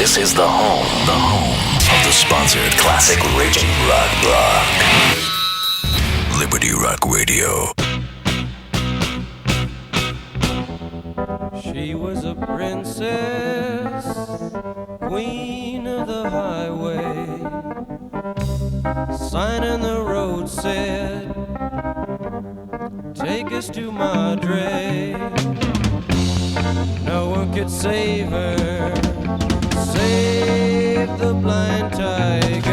This is the home of the sponsored classic raging rock. Liberty Rock Radio. She was a princess, queen of the highway. Sign in the road said, take us to Madre. No one could save her, save the blind tiger.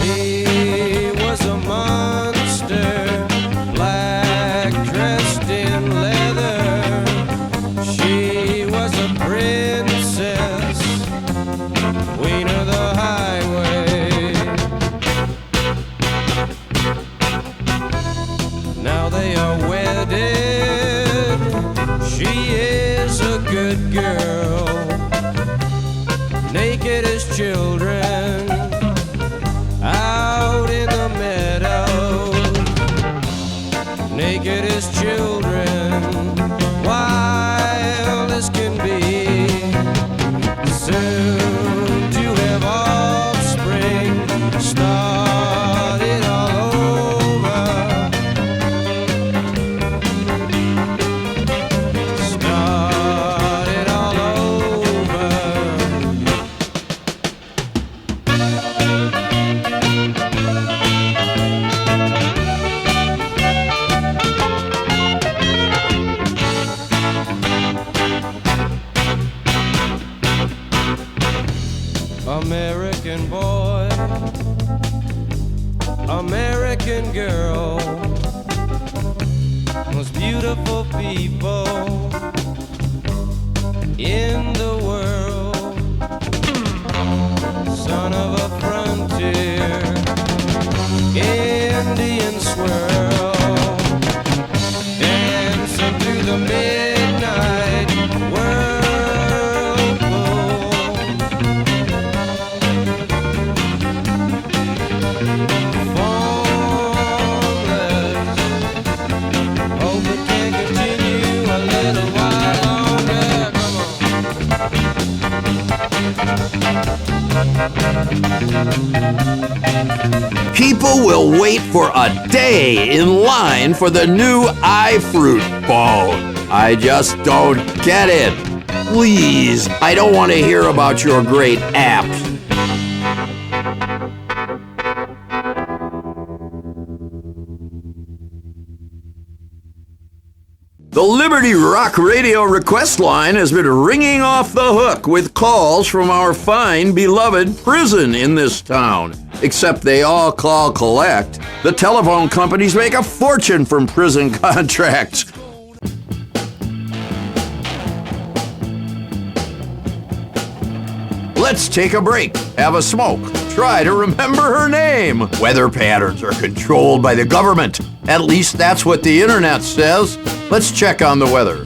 He was a monster, black dressed in leather. She was a princess, queen of the highway. Now they are wedded. She is a good girl, naked as children, out in the meadow. Naked as children, wild as can be. Soon to have offspring, start it all over. Start it all over. American boy, American girl, most beautiful people in the world. Son of a frontier, Indian swirl, dancing through the midnight whirlpool. Formless, hope it can continue a little while longer. People will wait for a day in line for the new iFruit phone. I just don't get it. Please, I don't want to hear about your great apps. The Liberty Rock Radio request line has been ringing off the hook with calls from our fine, beloved prison in this town. Except they all call collect. The telephone companies make a fortune from prison contracts. Let's take a break, have a smoke, try to remember her name. Weather patterns are controlled by the government. At least that's what the internet says. Let's check on the weather.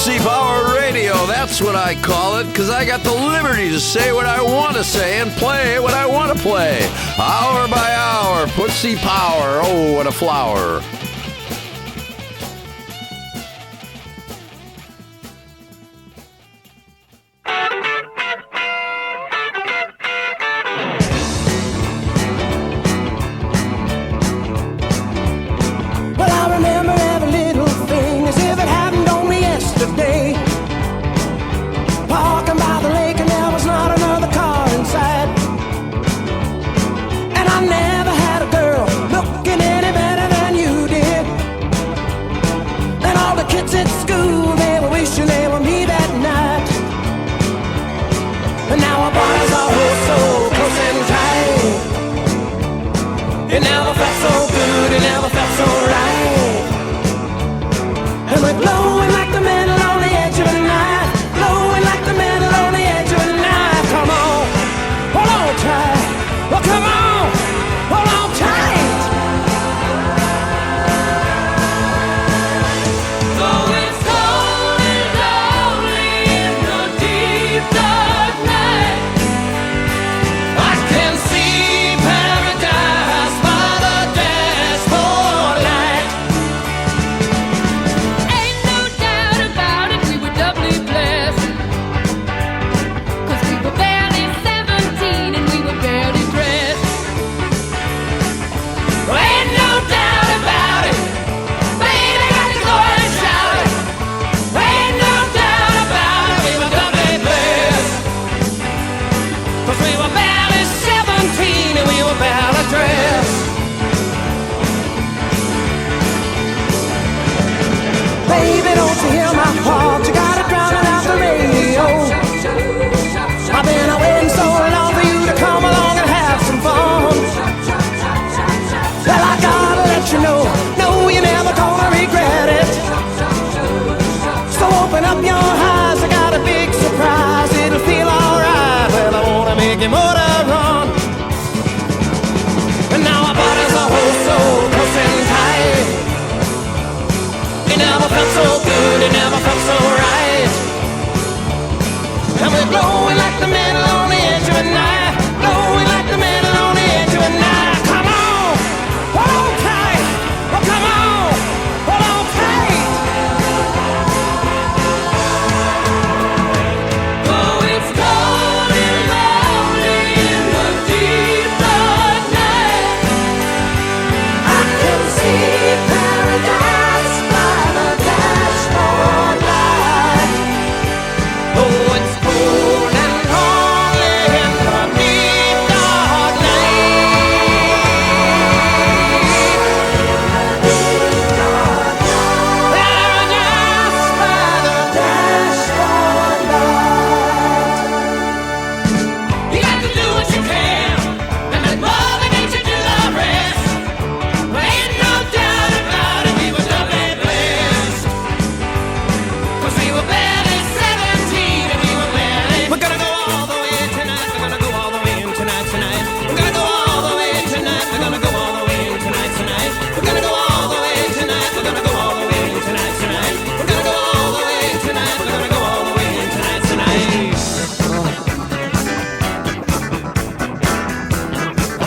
Pussy Power Radio, that's what I call it, because I got the liberty to say what I want to say and play what I want to play. Hour by hour, Pussy Power, oh, what a flower. Well, I remember every little thing as if it happened only yesterday. Walking by the lake and there was not another car inside. And I never had a girl looking any better than you did. And all the kids at school, they were wishing they were me that night. And now our bodies are oh so close and tight. It never felt so good, it never felt so right. And we're glowing like the metal on the edge of the night. Glowing like the metal on the edge of the night. Come on, hold on tight. Well, come on, hold on tight. Though it's cold and lonely in the deep dark night, I can see paradise by the dashboard light. Ain't no doubt about it, we were doubly blessed. 'Cause we were barely 17 and we were barely dressed. Ain't no doubt about it. Baby, got to go and shout it. Ain't no doubt about it. We were doubly blessed. 'Cause we were barely 17 and we were barely dressed. Baby, don't you hear my heart? You gotta drown it out the radio. I've been waiting so long for you to come along and have some fun. Well, I gotta let you know, no, you're never gonna regret it. So open up your eyes, I got a big surprise. It'll feel alright. Well, I wanna make your motor run. And now our bodies are oh so close and tight. It never felt so good, it never felt so right. And we're glowing like the metal on the edge of a night. Glowing like the metal on the edge of a night. Come on, hold on tight. Oh, come on, hold on tight. Oh, it's cold and lonely in the deep dark night. I can see paradise by the dashboard light. Oh, it's cold and lonely in the deep dark night. Paradise by the dashboard light. You got to do what you can, and let Mother Nature do the rest. But ain't no doubt about it, we were doubly blessed. 'Cause we were barely 17 and we were barely. We're gonna go all the way tonight. We're gonna go all the way in tonight. We're gonna go all the way tonight. We're gonna go all the way in tonight. We're gonna go all the way tonight. We're gonna go all the way in tonight. We're gonna go all the way tonight. We're gonna go all the way in tonight.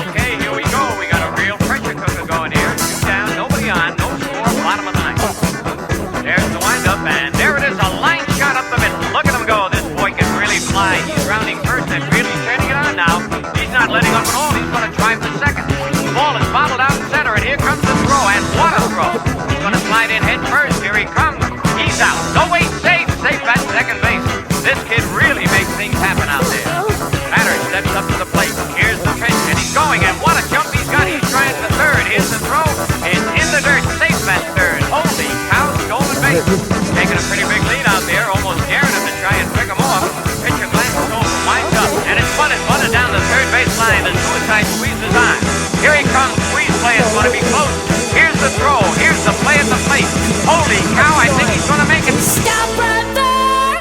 Okay, here we go. We got a real pressure cooker going here. Two down, nobody on, no score, bottom of the ninth. There's the windup, and there it is, a line shot up the middle. Look at him go. This boy can really fly. He's rounding first and really turning it on now. He's not letting up at all. He's going to try for second. The ball is bobbled out center, and here comes the throw, and what a throw. He's going to slide in head first. Here he comes. He's out. No, wait, safe at second base. This kid really makes things happen out there. Batter steps up to the plate. Here's the pitch, and he's going, and what a jump he's got. He's trying for third. Here's the throw. It's in the dirt. Safe at third. Holy cow, stolen base. Taking a pretty big lead out there, almost daring him to try and pick him off. Pitcher glances over, winds up, and it's bunted down the third base line. The suicide squeeze is on. Here he comes. Squeeze play is going to be close. Here's the throw. Here's the play at the plate. Holy cow, I think he's going to make it. Stop right there.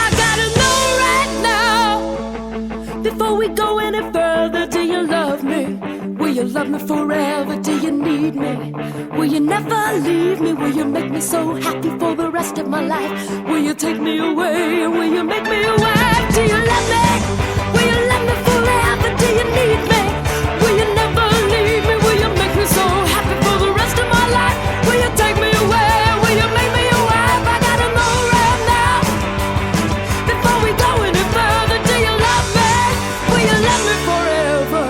I gotta know right now. Before we go any further, do you love me? Will you love me forever? Do you need me? Will you never leave me? Will you make me so happy for the rest of my life? Will you take me away and will you make me your wife? Do you love me? Will you love me forever? Do you need me? Will you never leave me? Will you make me so happy for the rest of my life? Will you take me away? Will you make me your wife? I gotta know right now, before we go any further. Do you love me? Will you love me forever?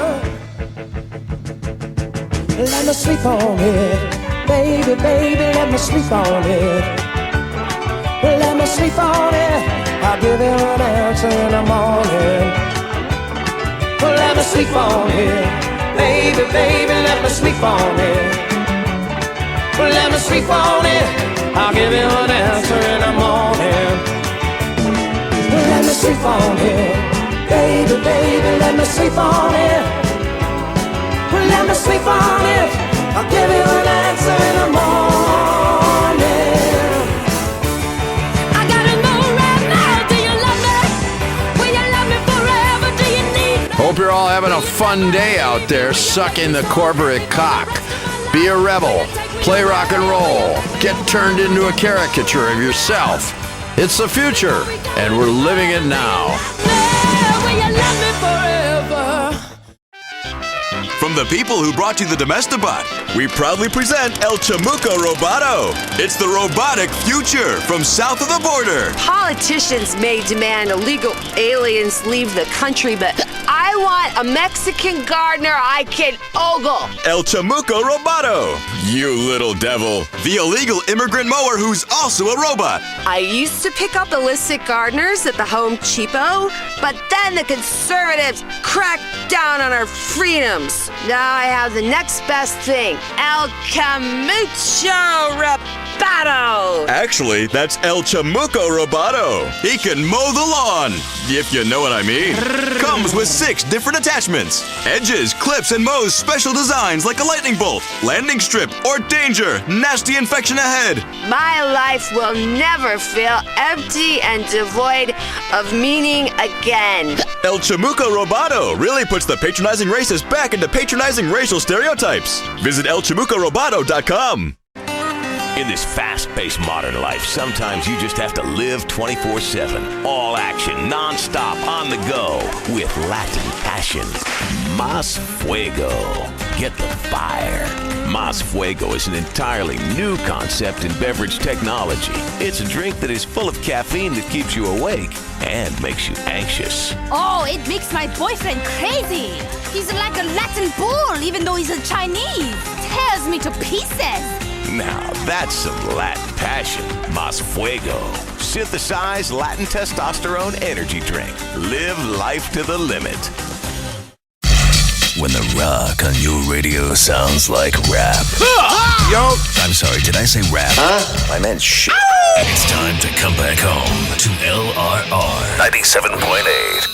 Let me sleep on it, baby, baby, let me sleep on it. Let me sleep on it, I'll give you an answer in the morning. Let me sleep on it, baby, baby, let me sleep on it. Let me sleep on it, I'll give you an answer in the morning. Let me sleep on it, baby, baby, let me sleep on it. Let me sleep on it, I'll give you an answer in the morning. I gotta know right now, do you love me? Will you love me forever? Do you need me? Hope you're all having a fun day out there sucking the corporate cock. Be a rebel, play rock and roll, get turned into a caricature of yourself. It's the future, and we're living it now. Will you love me forever? From the people who brought you the Domestabot, we proudly present El Chamuco Roboto. It's the robotic future from south of the border. Politicians may demand illegal aliens leave the country, but I want a Mexican gardener I can ogle. El Chamuco Roboto. You little devil. The illegal immigrant mower who's also a robot. I used to pick up illicit gardeners at the Home Depot, but then the conservatives cracked down on our freedoms. Now I have the next best thing, El Chamuco Roboto. Actually, that's El Chamuco Roboto. He can mow the lawn, if you know what I mean. Comes with 6 different attachments. Edges, clips, and mows special designs like a lightning bolt, landing strip, or danger, nasty infection ahead. My life will never feel empty and devoid of meaning again. El Chamuco Roboto really puts the patronizing racist back into patronizing racial stereotypes. Visit elchamucoroboto.com. In this fast-paced modern life, sometimes you just have to live 24/7. All action, non-stop, on the go, with Latin passion. Mas Fuego. Get the fire. Mas Fuego is an entirely new concept in beverage technology. It's a drink that is full of caffeine that keeps you awake and makes you anxious. Oh, it makes my boyfriend crazy. He's like a Latin bull, even though he's a Chinese. Tears me to pieces. Now that's some Latin passion. Mas Fuego. Synthesized Latin testosterone energy drink. Live life to the limit. When the rock on your radio sounds like rap. Yo! I'm sorry, did I say rap? I meant shit. It's time to come back home to LRR 97.8.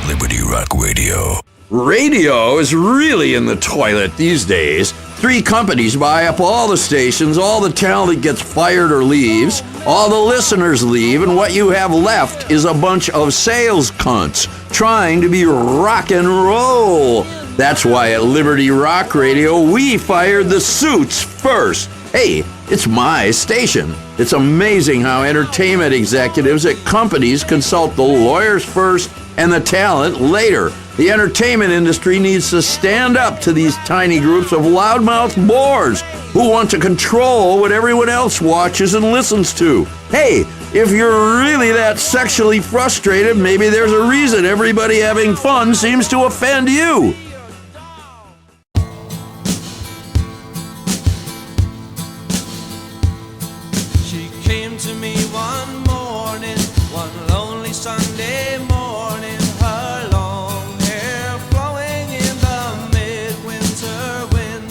Liberty Rock Radio. Radio is really in the toilet these days. 3 companies buy up all the stations, all the talent gets fired or leaves, all the listeners leave, and what you have left is a bunch of sales cunts trying to be rock and roll. That's why at Liberty Rock Radio, we fired the suits first. Hey, it's my station. It's amazing how entertainment executives at companies consult the lawyers first and the talent later. The entertainment industry needs to stand up to these tiny groups of loudmouth bores who want to control what everyone else watches and listens to. Hey, if you're really that sexually frustrated, maybe there's a reason everybody having fun seems to offend you. She came to me one morning, one lonely Sunday morning. Her long hair flowing in the midwinter wind.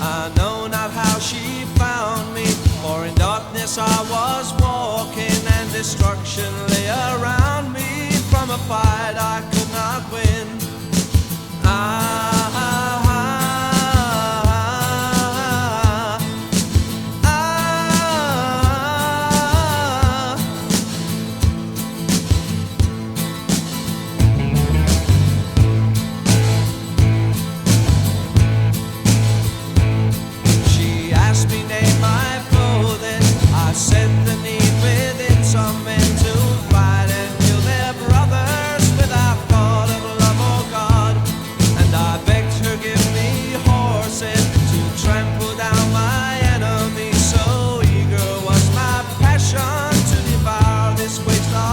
I know not how she found me, for in darkness I was walking, and destruction lay around me from a fight I could not win.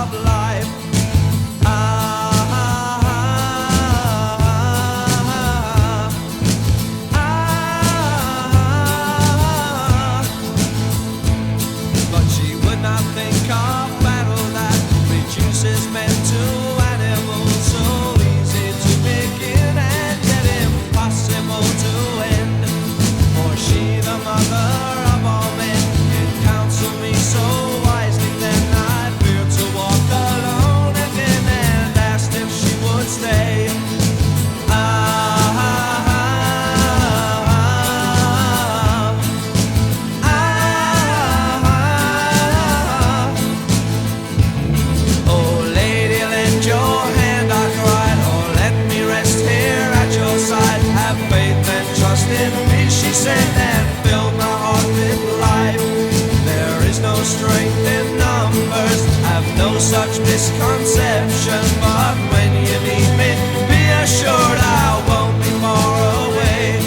of life. But she would not think of battle that reduces men to animals. So easy to begin and yet impossible to end. For she, the mother of all men, can counsel me so wisely. Then I feared to walk alone again and asked if she would stay. Oh lady, lend your hand, I cried. Oh, let me rest here at your side. Have faith and trust in me, she said, and fill my heart with life. There is no strength in numbers, have no such misconception. But when you meet me, be assured I won't be far away.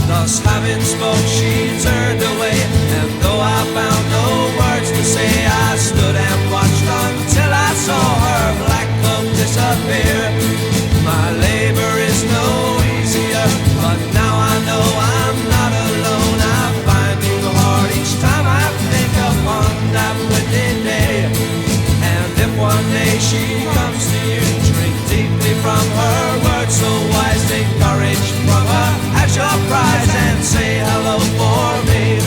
Thus having spoke, she turned away, and though I found no words to say, I stood and watched until I saw her black cloak disappear. My labor is no easier, but now I know I'm not alone. I find you hard each time I think upon that windy day. And if one day she comes to you, drink deeply from her words so wise, take courage from her as your prize, and say hello for me.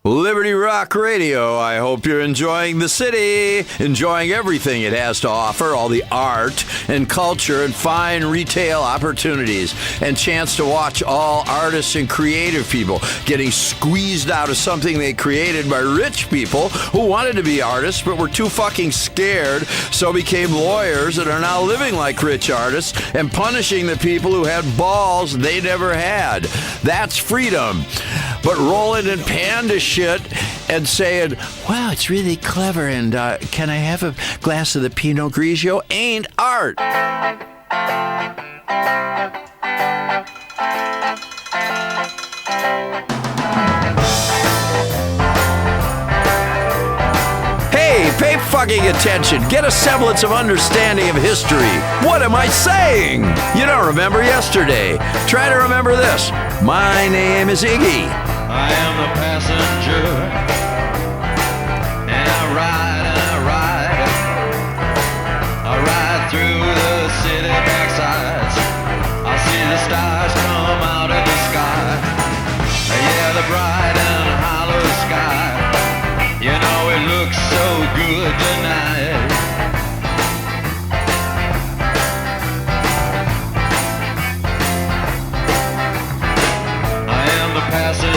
Liberty Rock Radio. I hope you're enjoying the city, enjoying everything it has to offer, all the art and culture and fine retail opportunities, and chance to watch all artists and creative people getting squeezed out of something they created by rich people who wanted to be artists but were too fucking scared, so became lawyers and are now living like rich artists and punishing the people who had balls they never had. That's freedom. But rolling in panda shit and saying, wow, it's really clever, and can I have a glass of the Pinot Grigio? Ain't art. Hey, pay fucking attention. Get a semblance of understanding of history. What am I saying? You don't remember yesterday. Try to remember this. My name is Iggy. I am the passenger, and I ride through the city backsides. I see the stars come out of the sky. Yeah, the bright and hollow sky. You know it looks so good tonight. I am the passenger.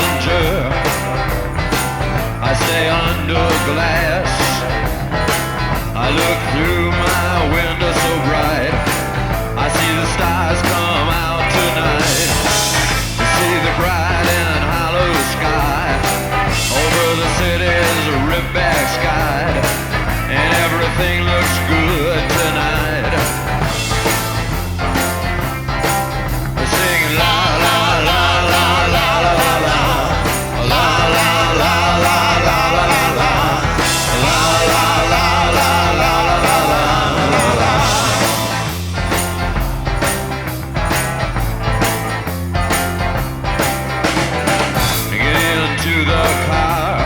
to the car.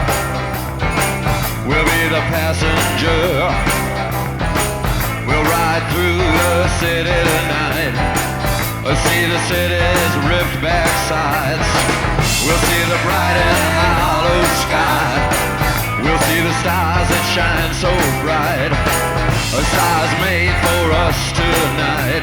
We'll be the passenger. We'll ride through the city tonight. See the city's ripped back sides. We'll see the bright and hollow sky. We'll see the stars that shine so bright. Stars made for us tonight.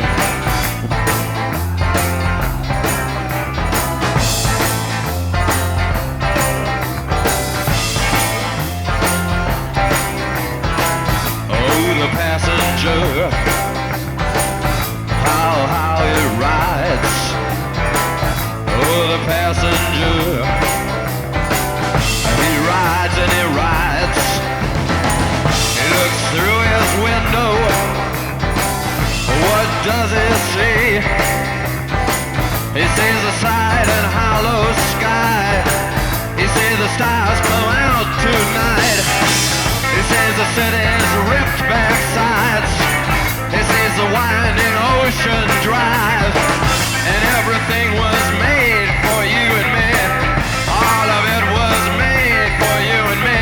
The passenger, how it rides. Oh, the passenger, he rides and he rides. He looks through his window. What does he see? He sees the side and hollow sky. He sees the stars come out tonight. He sees the city's ripped back sides. He sees the winding ocean drive. And everything was made for you and me. All of it was made for you and me.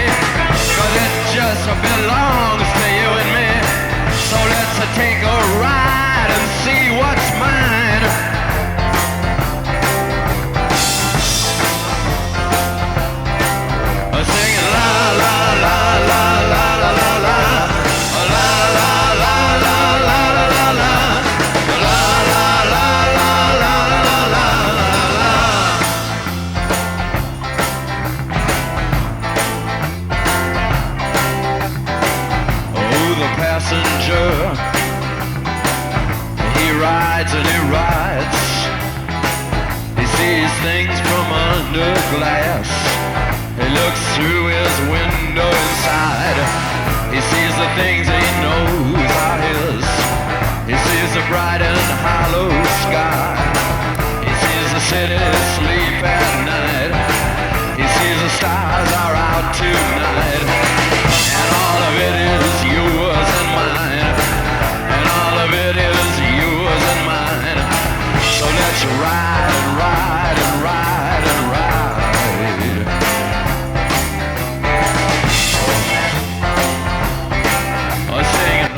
'Cause it just belongs to you and me. So let's take a ride and see what's mine. Singing la la la la la la la la la la la la la la la Oh, the passenger, he rides and he rides. He sees things from under glass. He looks through his window inside. He sees the things he knows are his. He sees the bright and hollow sky. He sees the city sleep at night. He sees the stars are out tonight. And all of it is yours and mine. And all of it is yours and mine. So let's ride and ride and ride and ride.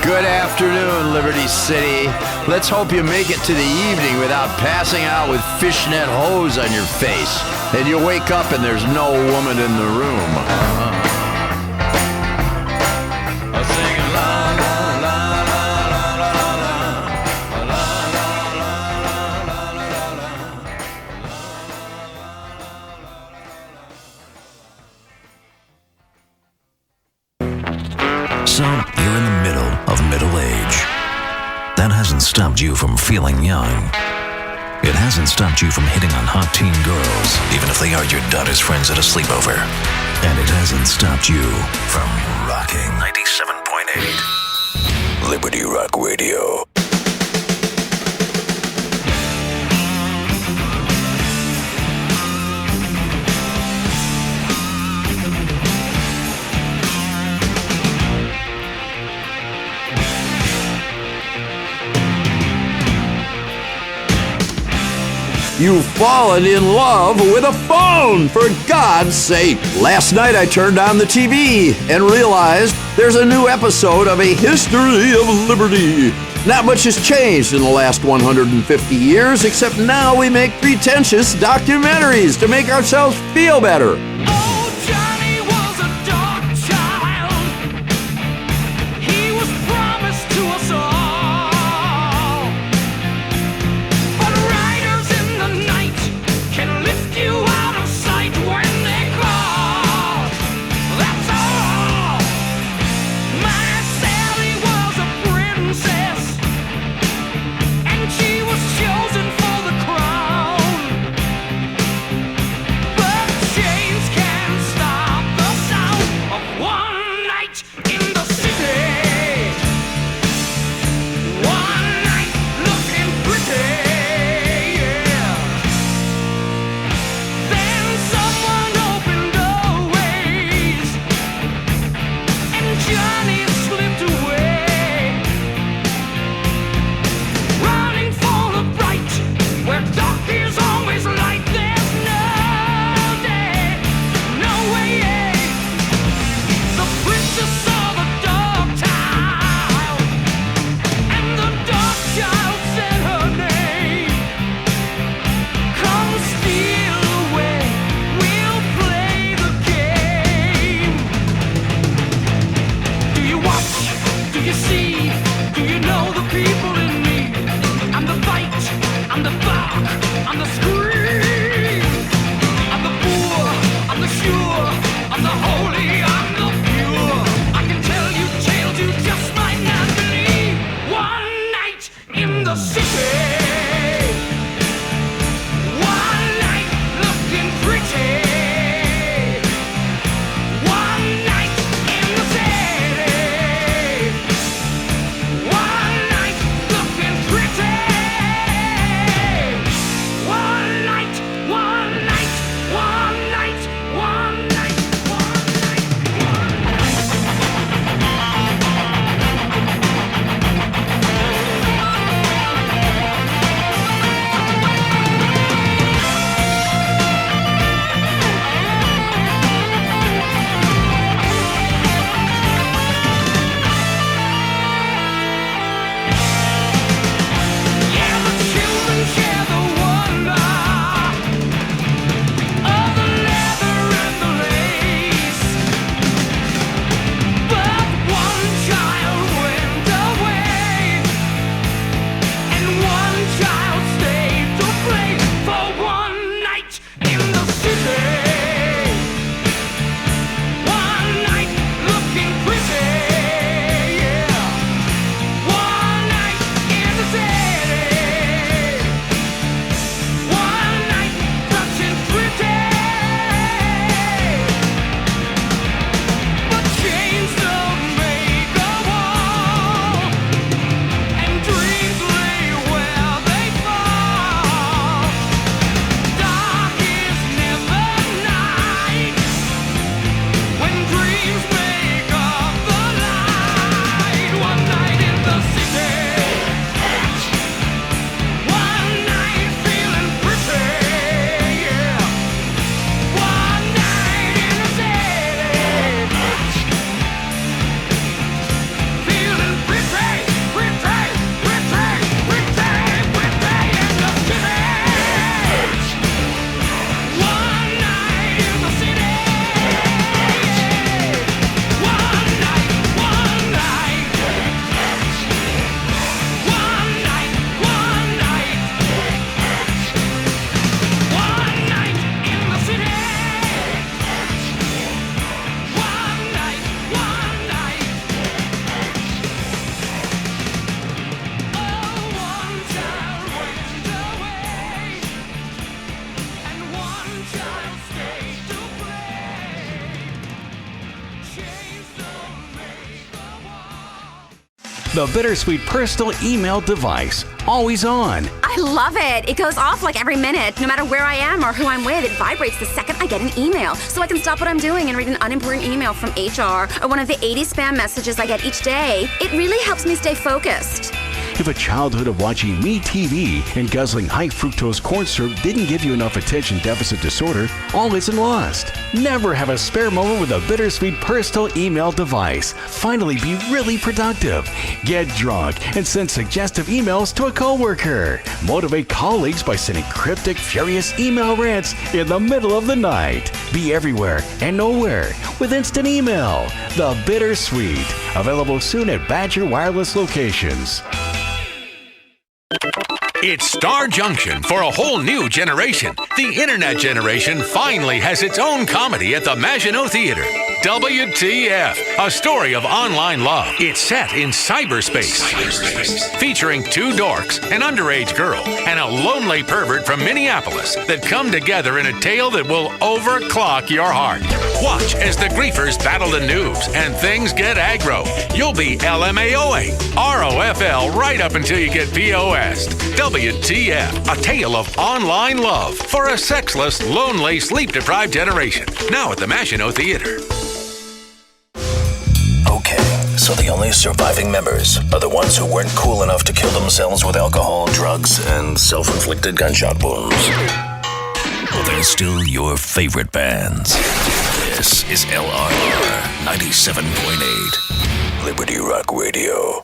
Good afternoon, Liberty City. Let's hope you make it to the evening without passing out with fishnet hose on your face. And you wake up and there's no woman in the room. Singing la la la la la la la la la. So, you're in the middle of middle age. That hasn't stopped you from feeling young. It hasn't stopped you from hitting on hot teen girls, even if they are your daughter's friends at a sleepover. And it hasn't stopped you from rocking 97.8 Liberty Rock Radio. You've fallen in love with a phone, for God's sake. Last night I turned on the TV and realized there's a new episode of A History of Liberty. Not much has changed in the last 150 years, except now we make pretentious documentaries to make ourselves feel better. Chosen for the crown, but chains the Bittersweet personal email device. Always on. I love it. It goes off like every minute. No matter where I am or who I'm with, it vibrates the second I get an email. So I can stop what I'm doing and read an unimportant email from HR or one of the 80 spam messages I get each day. It really helps me stay focused. If a childhood of watching MeTV and guzzling high fructose corn syrup didn't give you enough attention deficit disorder, all isn't lost. Never have a spare moment with a Bittersweet personal email device. Finally be really productive. Get drunk and send suggestive emails to a coworker. Motivate colleagues by sending cryptic, furious email rants in the middle of the night. Be everywhere and nowhere with instant email. The Bittersweet. Available soon at Badger Wireless locations. It's Star Junction for a whole new generation. The internet generation finally has its own comedy at the Maginot Theater. WTF, a story of online love. It's set in cyberspace. Featuring two dorks, an underage girl, and a lonely pervert from Minneapolis that come together in a tale that will overclock your heart. Watch as the griefers battle the noobs and things get aggro. You'll be LMAOing, ROFL right up until you get POS'd. WTF, a tale of online love for a sexless, lonely, sleep-deprived generation. Now at the Maginot Theater. Okay, so the only surviving members are the ones who weren't cool enough to kill themselves with alcohol, drugs, and self-inflicted gunshot wounds. Well, they're still your favorite bands. This is LRR 97.8, Liberty Rock Radio.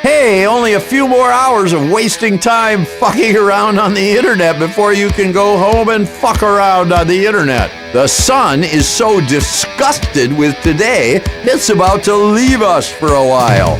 Hey, only a few more hours of wasting time fucking around on the internet before you can go home and fuck around on the internet. The sun is so disgusted with today, it's about to leave us for a while.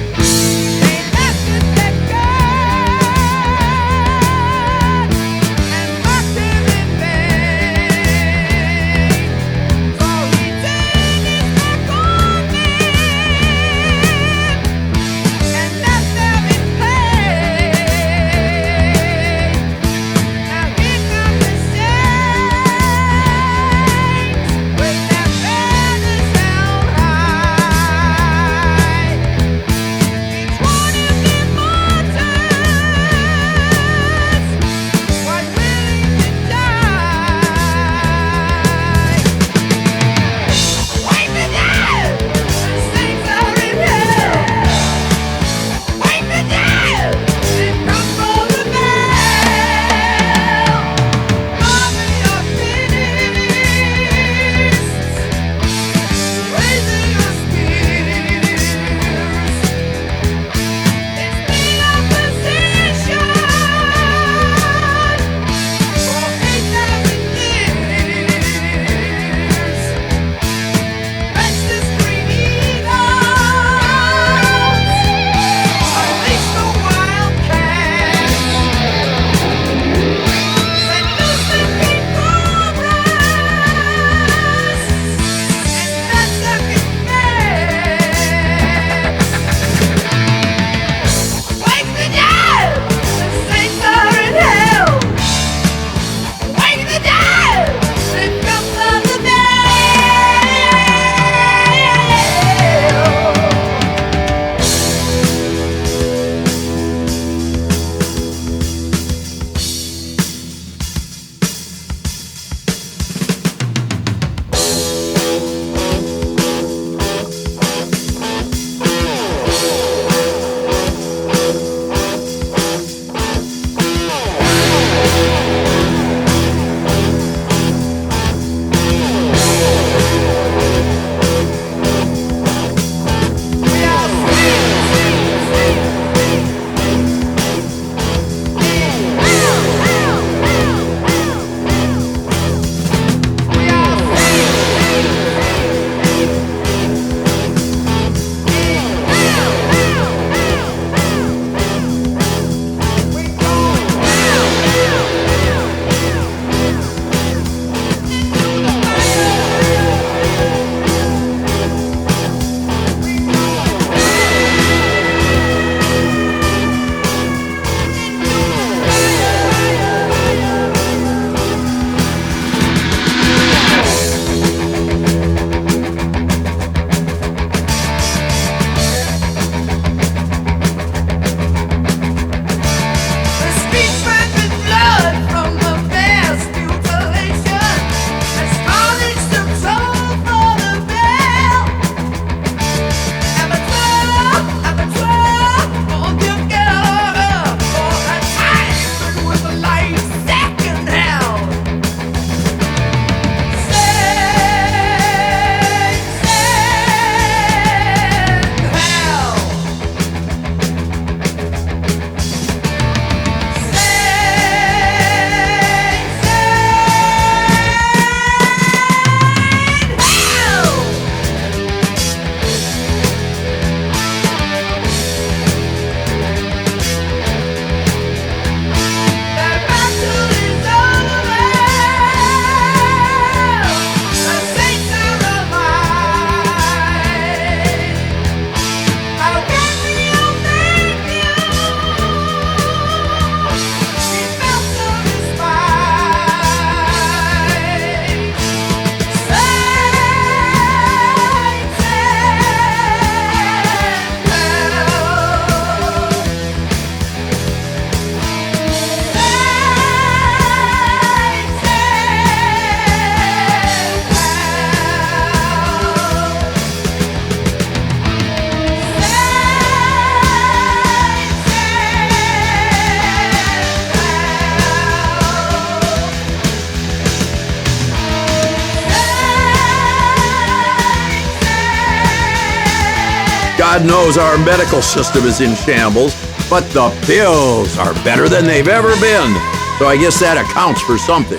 God knows our medical system is in shambles, but the pills are better than they've ever been. So I guess that accounts for something.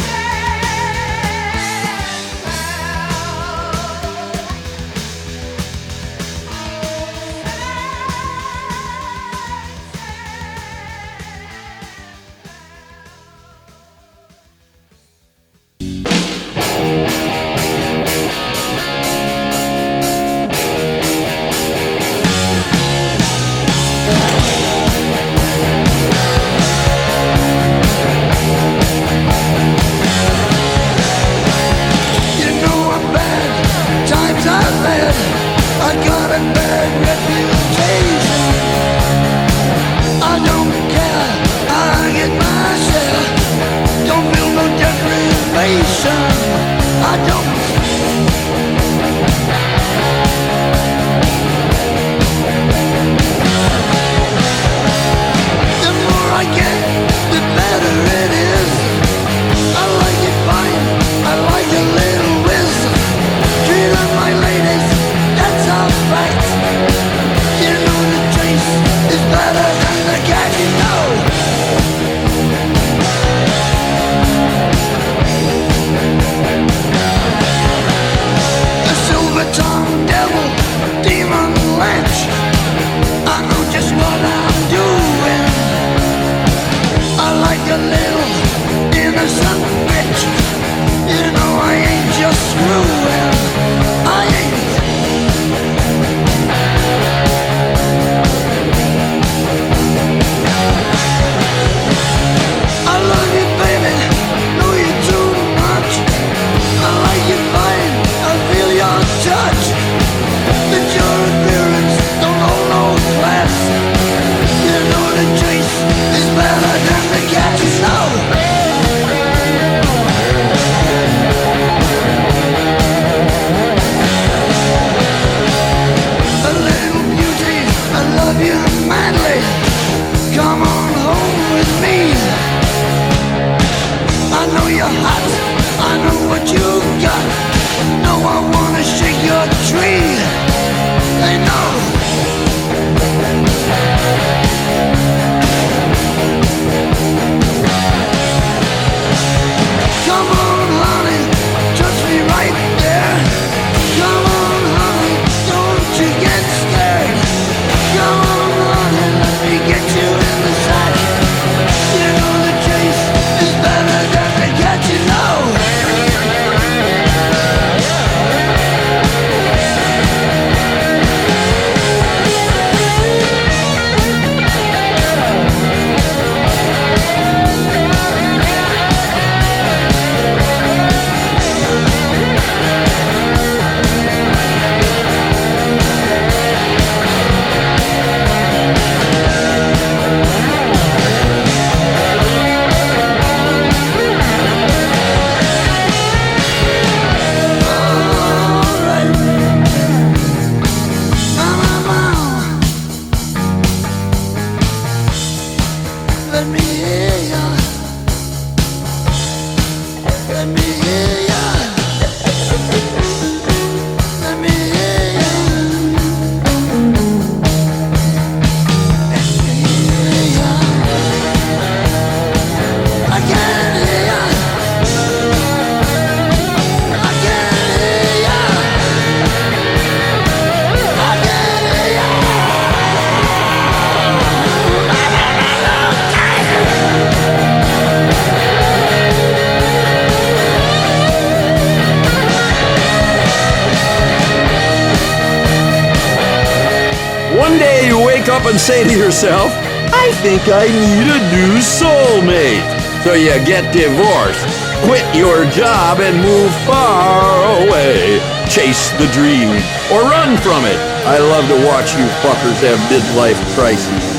Up and say to yourself, I think I need a new soulmate. So you get divorced, quit your job and move far away. Chase the dream or run from it. I love to watch you fuckers have midlife crises.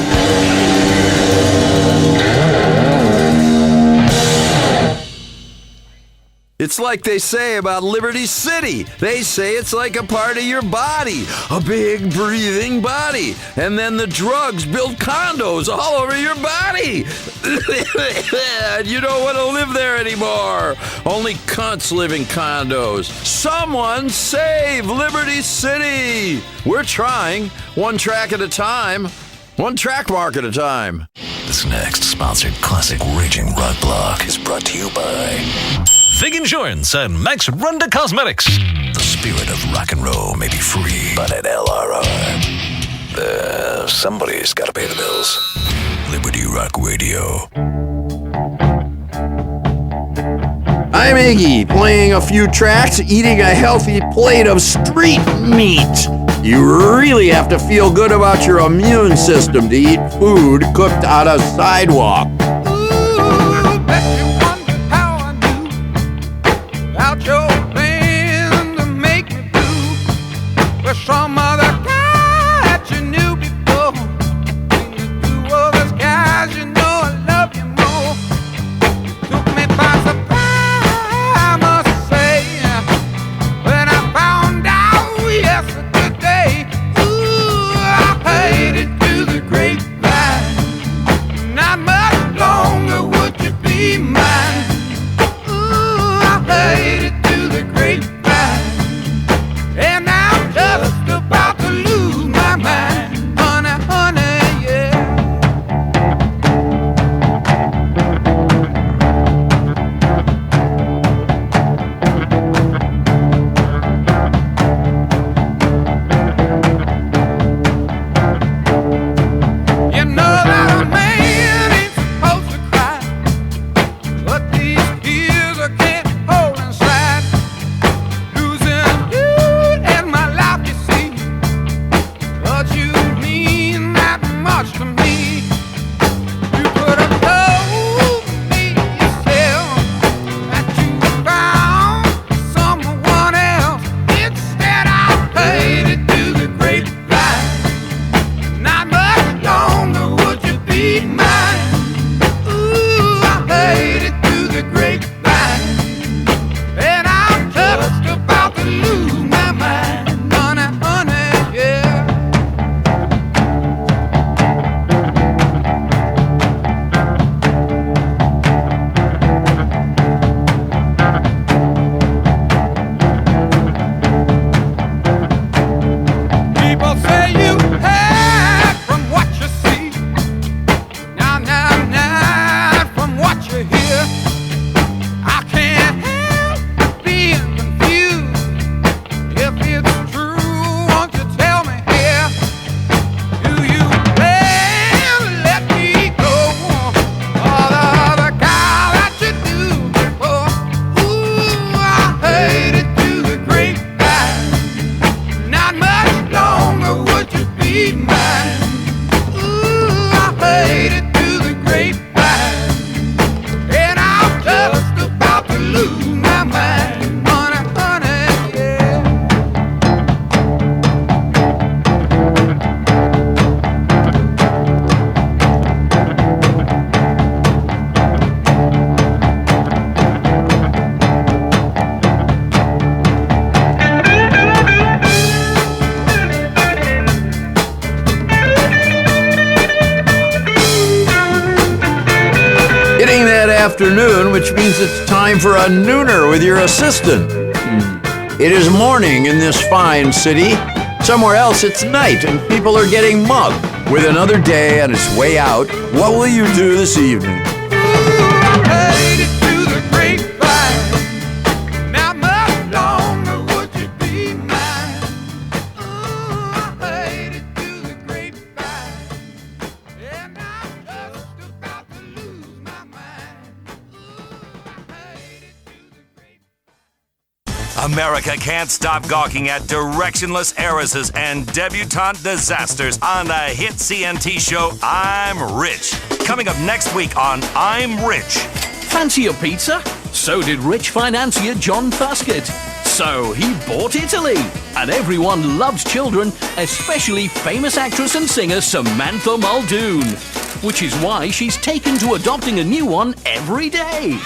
It's like they say about Liberty City. They say it's like a part of your body, a big breathing body. And then the drugs build condos all over your body. And you don't want to live there anymore. Only cunts live in condos. Someone save Liberty City. We're trying, one track at a time, one track mark at a time. This next sponsored classic raging rock block is brought to you by Vig Insurance and Max Runda Cosmetics. The spirit of rock and roll may be free, but at LRR, somebody's got to pay the bills. Liberty Rock Radio. I'm Iggy, playing a few tracks, eating a healthy plate of street meat. You really have to feel good about your immune system to eat food cooked on a sidewalk. Some other guy that you knew before. When you do all those guys, you know I love you more. Took me by surprise, I must say, when I found out yesterday. Ooh, I paid it to the grapevine. Not much longer would you be mine. Ooh, I paid it to the grapevine. And I'm just about to lose my mind, honey, honey, yeah. You know that a man ain't supposed to cry, but these tears I can't hold inside. Losing you in my life, you see, but you mean that much to me. You could have told me yourself that you found someone else. Instead, I paid it to the grapevine. Not much longer would you be mine. Ooh, I paid it to the grapevine. And I'm just about to lose my mind, honey, honey, yeah. People say you hide from what you see. Now, from what you hear. I can't help being confused. If it's true, won't you tell me here? Do you plan to let me go? Or the other guy that you knew before? Ooh, I paid it to the grapevine. Not much longer would you be mine. Ooh, I paid it to the grapevine. And I'm just about to lose my mind, honey, honey, yeah. Hitting that afternoon, which means it's time for a nooner with your assistant. It is morning in this fine city. Somewhere else it's night and people are getting mugged. With another day on its way out, what will you do this evening? I paid it to the grapevine. Not much longer would you be mine. Ooh, I paid it to the grapevine. And I'm just about to lose my mind. Ooh, I paid it to the grapevine. America can't stop gawking at directionless heiresses and debutante disasters on the hit CNT show I'm Rich. Coming up next week on I'm Rich. Fancy a pizza? So did rich financier John Fuskett. So he bought Italy. And everyone loves children, especially famous actress and singer Samantha Muldoon. which is why she's taken to adopting a new one every day.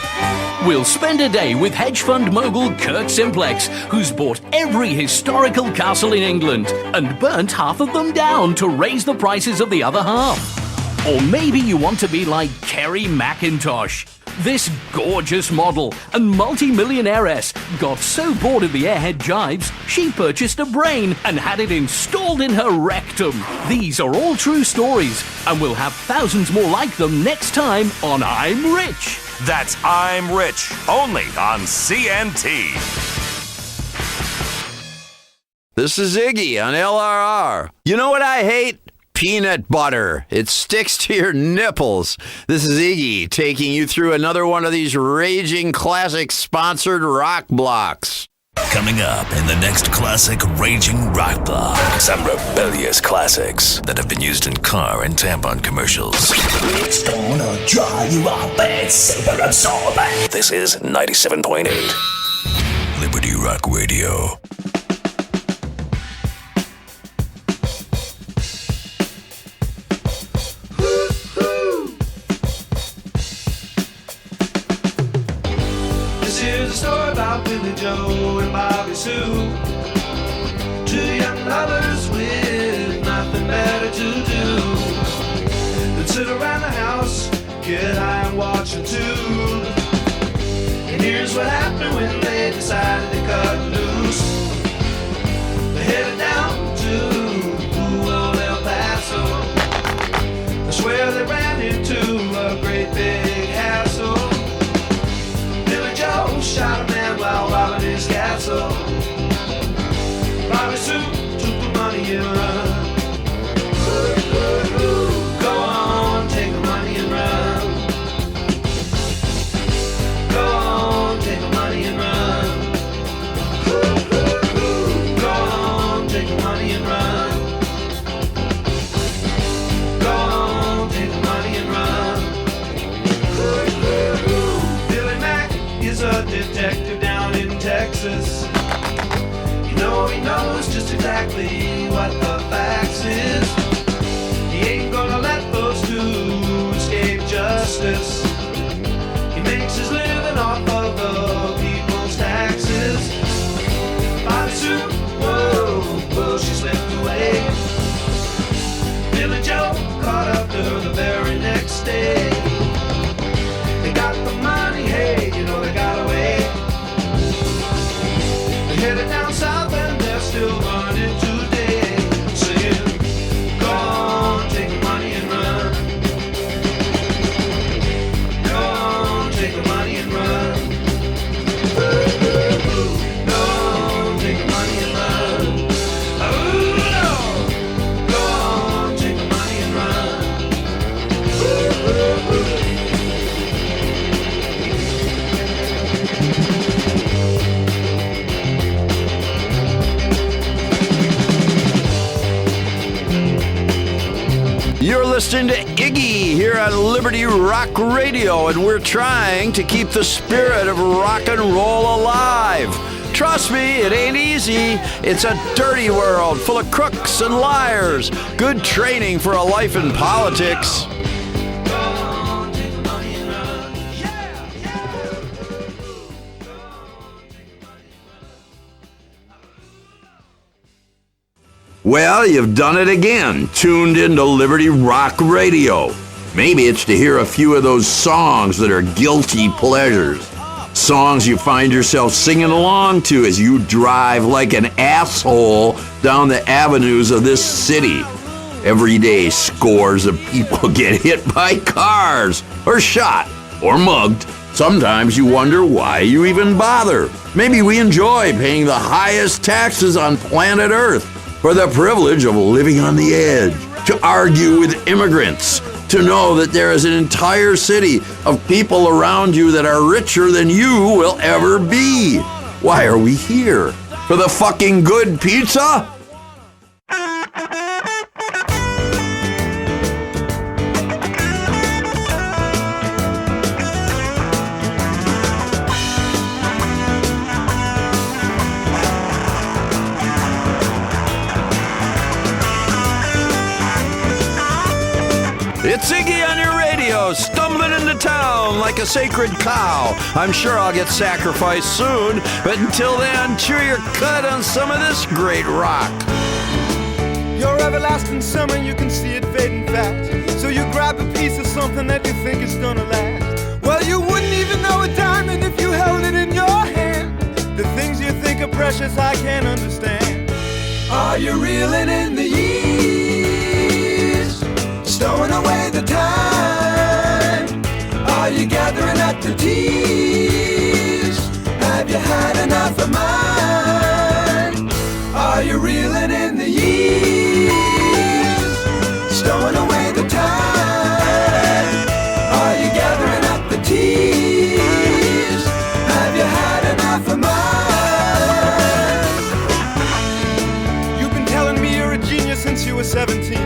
We'll spend a day with hedge fund mogul Kurt Simplex, who's bought every historical castle in England and burnt half of them down to raise the prices of the other half. Or maybe you want to be like Kerry McIntosh. This gorgeous model and multi-millionairess got so bored of the airhead jibes, she purchased a brain and had it installed in her rectum. These are all true stories, and we'll have thousands more like them next time on I'm Rich. That's I'm Rich, only on CNT. This is Iggy on LRR. You know what I hate? Peanut butter. It sticks to your nipples. This is Iggy taking you through another one of these raging classic sponsored rock blocks. Coming up in the next classic Raging Rock Block, some rebellious classics that have been used in car and tampon commercials. It's gonna dry you up and super absorbent. This is 97.8 Liberty Rock Radio. This is a story about Billy Joe and Bobby Sue, two young lovers with nothing better to do than sit around the house, get high and watch a tube. And here's what happened when they decided to cut loose. They headed down to old El Paso. I swear they ran into a great big hassle. Billy Joe shot a man while robbing his castle. Bobby Sue took the money and run. Go on, take the money and run. Go on, take the money and run. Go on, take the money and run. Go on, take the money and run. Billy Mack is a detective down in Texas. You know he knows just exactly what the facts is. He ain't gonna let those two escape justice. He makes his living off of the people's taxes. Bobby Sue, whoa, whoa, she slipped away. Billy Joe caught up to her the very next day. They got the money, hey, you know they got away. They headed down south and they're still running today, singing, go on, take the money and run. Go on, take the money and run. Go on, take the money and run. Ooh, no. Go on, take the money and run. You're listening to Iggy here on Liberty Rock Radio, and we're trying to keep the spirit of rock and roll alive. Trust me, it ain't easy. It's a dirty world full of crooks and liars. Good training for a life in politics. Well, you've done it again, tuned into Liberty Rock Radio. Maybe it's to hear a few of those songs that are guilty pleasures. Songs you find yourself singing along to as you drive like an asshole down the avenues of this city. Every day, scores of people get hit by cars, or shot, or mugged. Sometimes you wonder why you even bother. Maybe we enjoy paying the highest taxes on planet Earth for the privilege of living on the edge, to argue with immigrants, to know that there is an entire city of people around you that are richer than you will ever be. Why are we here? For the fucking good pizza? It's Iggy on your radio, stumbling into town like a sacred cow. I'm sure I'll get sacrificed soon, but until then, chew your cud on some of this great rock. Your everlasting summer, you can see it fading fast. So you grab a piece of something that you think is gonna last. Well, you wouldn't even know a diamond if you held it in your hand. The things you think are precious, I can't understand. Are you reeling in the years, stowing away the time? Are you gathering up the tears? Have you had enough of mine? Are you reeling in the years, stowing away the time? Are you gathering up the tears? Have you had enough of mine? You've been telling me you're a genius since you were 17.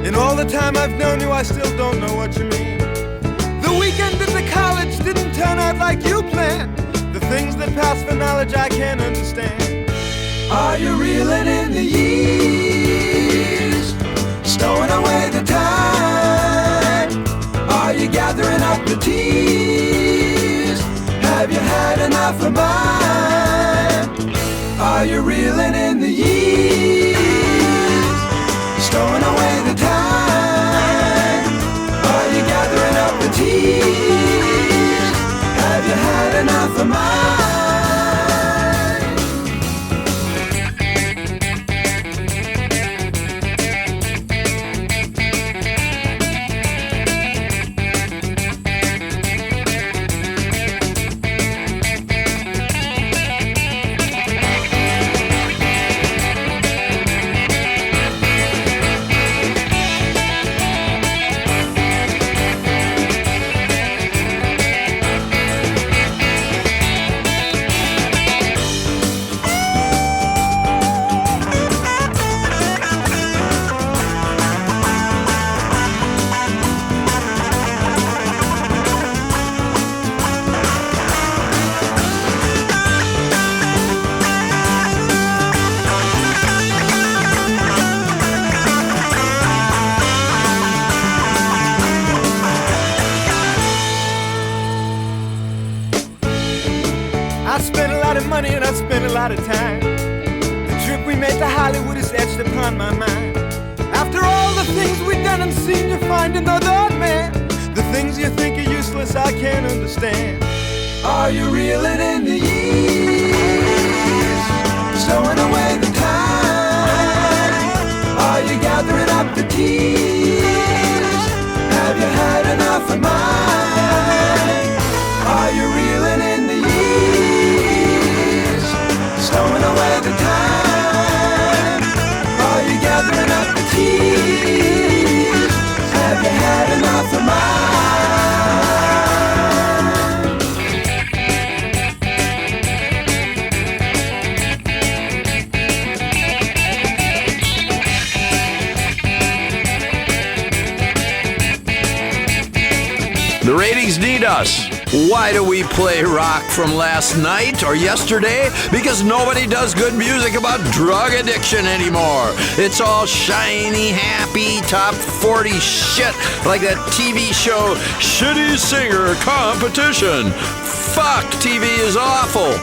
In all the time I've known you, I still don't know what you mean. The weekend at the college didn't turn out like you planned. The things that pass for knowledge I can't understand. Are you reeling in the years, stowing away the time? Are you gathering up the tears? Have you had enough of mine? Are you reeling in the years, stowing away the time? Are you gathering up the tears? Have you had enough of mine? Of time. The trip we made to Hollywood is etched upon my mind. After all the things we've done and seen, you find another man. The things you think are useless, I can't understand. Are you reeling in the years, stowing away the time? Are you gathering up the tears? Have you had enough of mine? Are you reeling in the years, stowing away the time? Are you gathering up the tears? Have you had enough of mine? The ratings need us. Why do we play rock from last night or yesterday? Because nobody does good music about drug addiction anymore. It's all shiny, happy, top 40 shit like that TV show Shitty Singer Competition. Fuck, TV is awful.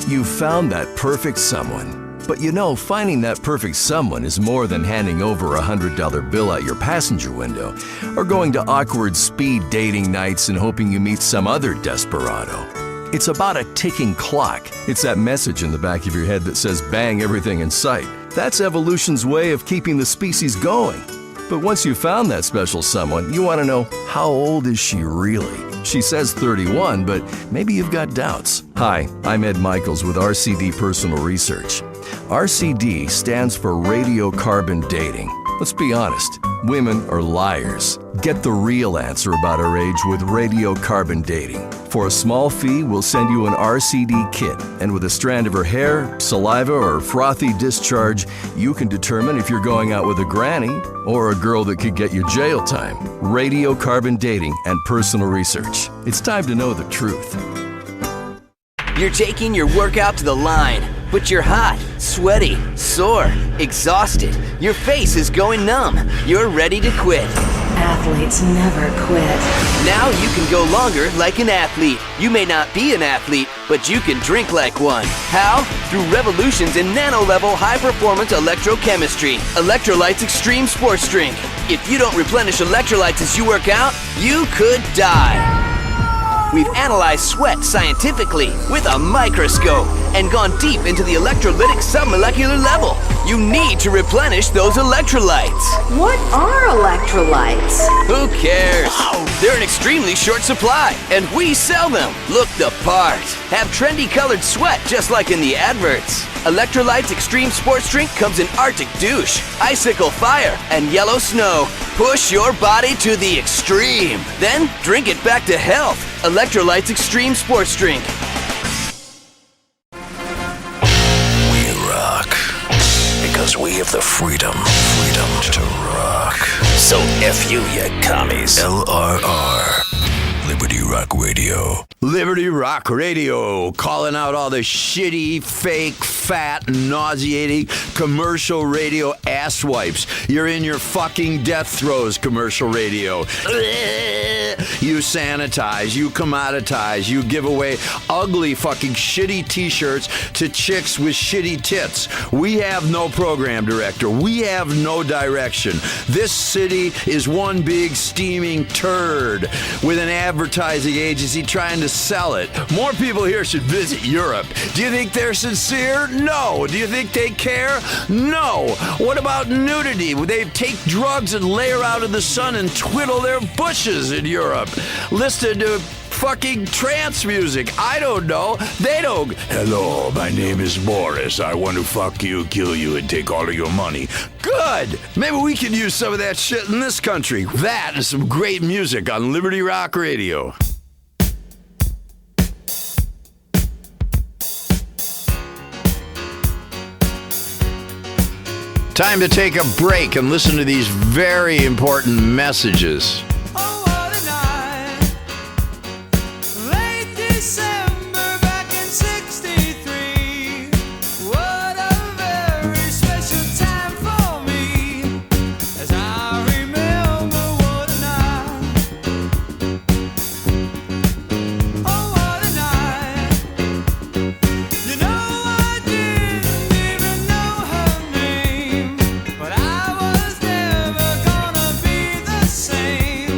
You found that perfect someone. But you know, finding that perfect someone is more than handing over a $100 bill out your passenger window or going to awkward speed dating nights and hoping you meet some other desperado. It's about a ticking clock. It's that message in the back of your head that says bang everything in sight. That's evolution's way of keeping the species going. But once you've found that special someone, you want to know, how old is she really? She says 31, but maybe you've got doubts. Hi, I'm Ed Michaels with RCD Personal Research. RCD stands for radiocarbon dating. Let's be honest, women are liars. Get the real answer about our age with radiocarbon dating. For a small fee, we'll send you an RCD kit, and with a strand of her hair, saliva, or frothy discharge, you can determine if you're going out with a granny or a girl that could get you jail time. Radiocarbon dating and personal research. It's time to know the truth. You're taking your workout to the line, but you're hot, sweaty, sore, exhausted. Your face is going numb. You're ready to quit. Athletes never quit. Now you can go longer like an athlete. You may not be an athlete, but you can drink like one. How? Through revolutions in nano-level high-performance electrochemistry. Electrolytes Extreme Sports Drink. If you don't replenish electrolytes as you work out, you could die. We've analyzed sweat scientifically with a microscope and gone deep into the electrolytic submolecular level. You need to replenish those electrolytes. What are electrolytes? Who cares? They're in extremely short supply, and we sell them. Look the part. Have trendy colored sweat just like in the adverts. Electrolytes Extreme Sports Drink comes in Arctic Douche, Icicle Fire, and Yellow Snow. Push your body to the extreme. Then drink it back to health. Electrolytes Extreme Sports Drink. We rock because we have the freedom to rock. So F you commies. LRR. Liberty Rock Radio. Liberty Rock Radio, calling out all the shitty, fake, fat, nauseating commercial radio asswipes. You're in your fucking death throes, commercial radio. You sanitize, you commoditize, you give away ugly fucking shitty t-shirts to chicks with shitty tits. We have no program director. We have no direction. This city is one big steaming turd with an advertising agency trying to sell it. More people here should visit Europe. Do you think they're sincere? No. Do you think they care? No. What about nudity? They take drugs and lay around in the sun and twiddle their bushes in Europe. Listen to fucking trance music. I don't know. They don't. Hello, my name is Boris. I want to fuck you, kill you, and take all of your money. Good. Maybe we can use some of that shit in this country. That is some great music on Liberty Rock Radio. Time to take a break and listen to these very important messages. But I was never gonna be the same.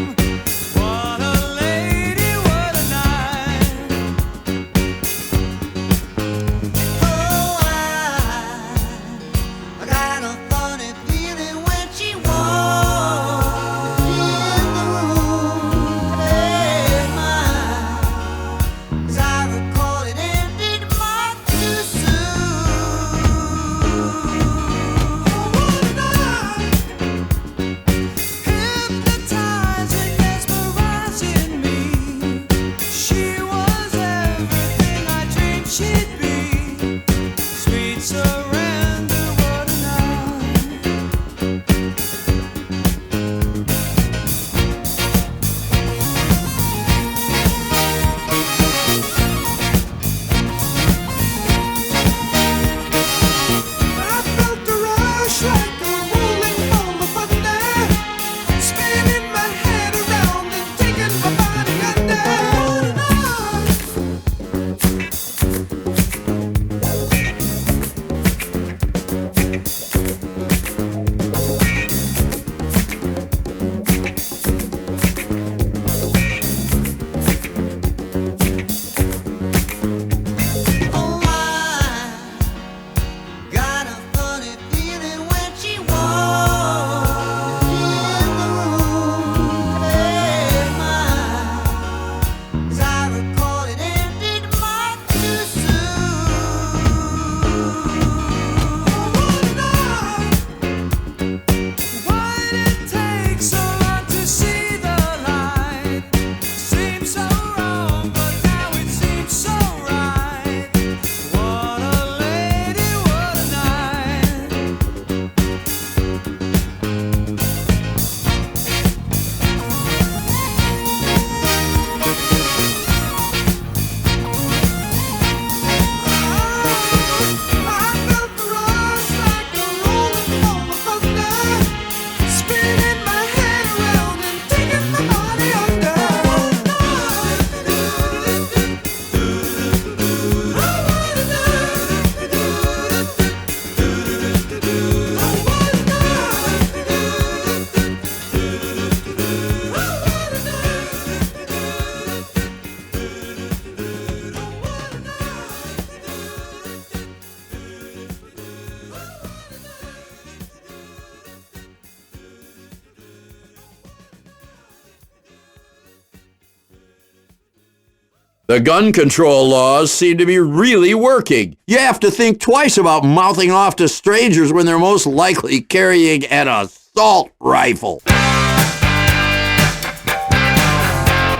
The gun control laws seem to be really working. You have to think twice about mouthing off to strangers when they're most likely carrying an assault rifle.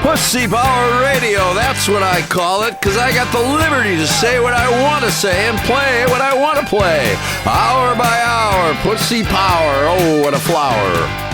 Pussy Power Radio, that's what I call it, because I got the liberty to say what I want to say and play what I want to play. Hour by hour, Pussy Power, oh, what a flower.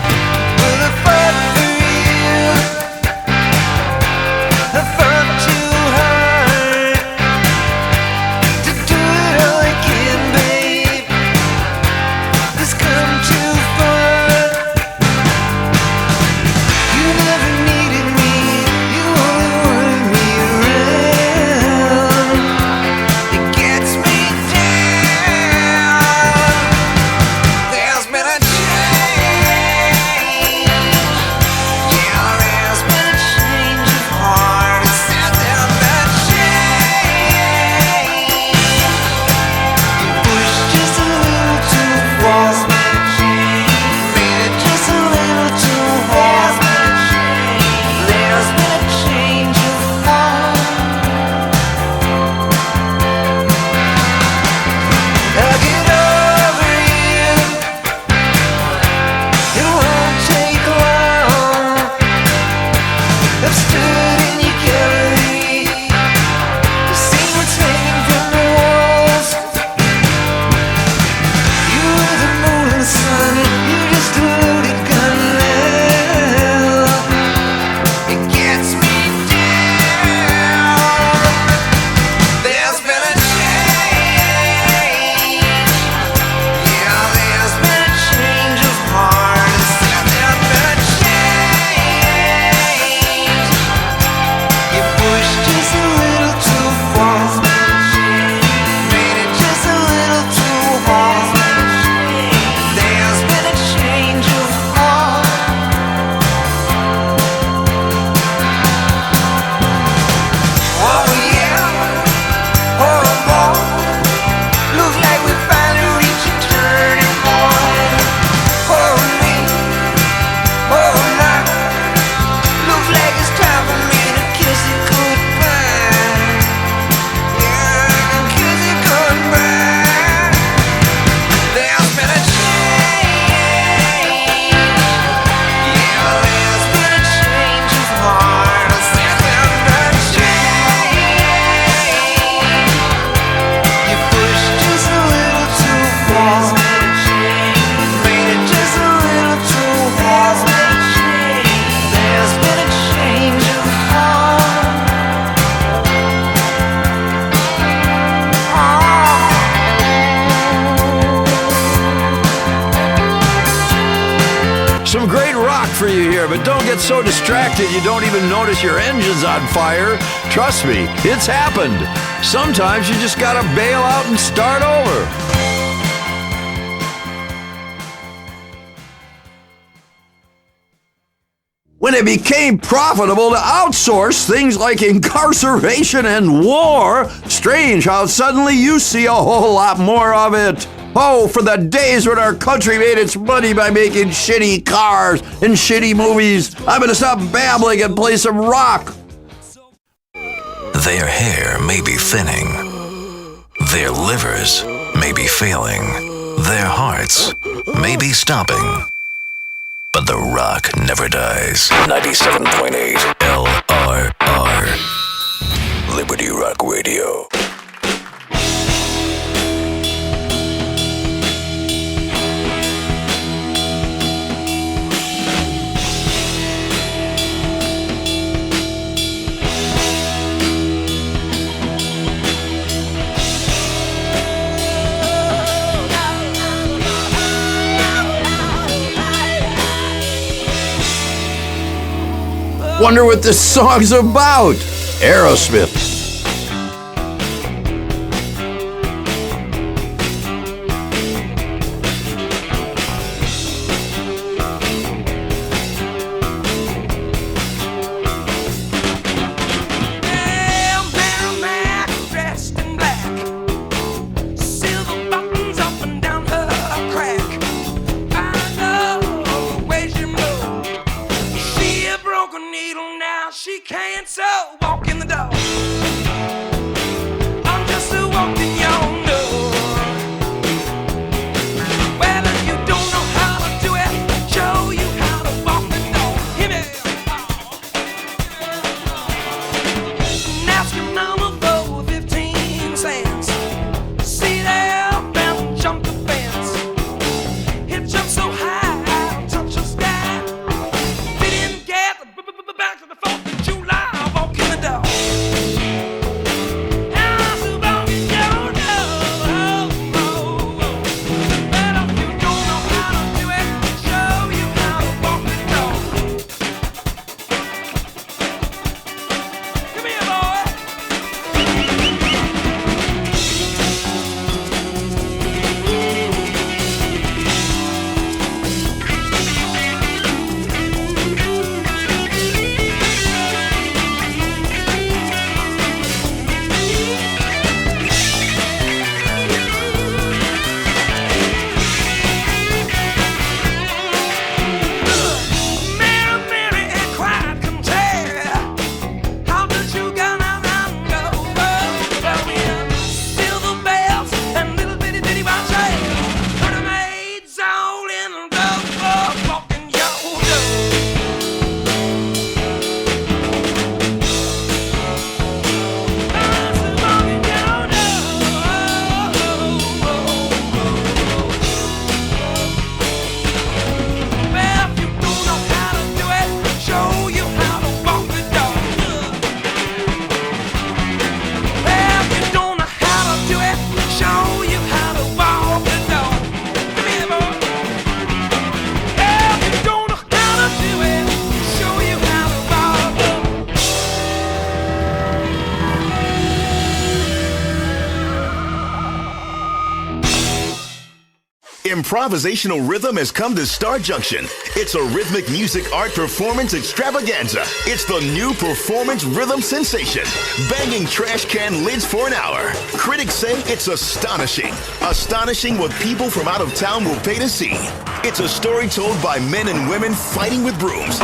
Some great rock for you here, but don't get so distracted you don't even notice your engine's on fire. Trust me, it's happened. Sometimes you just gotta bail out and start over. When it became profitable to outsource things like incarceration and war, strange how suddenly you see a whole lot more of it. Oh, for the days when our country made its money by making shitty cars and shitty movies. I'm gonna stop babbling and play some rock. Their hair may be thinning. Their livers may be failing. Their hearts may be stopping. But the rock never dies. 97.8 LRR. Liberty Rock Radio. Wonder what this song's about. Aerosmith. She can't so walk in the door. improvisational rhythm has come to Star Junction. It's a rhythmic music art performance extravaganza. It's the new performance rhythm sensation. Banging trash can lids for an hour. Critics say it's astonishing. Astonishing what people from out of town will pay to see. It's a story told by men and women fighting with brooms,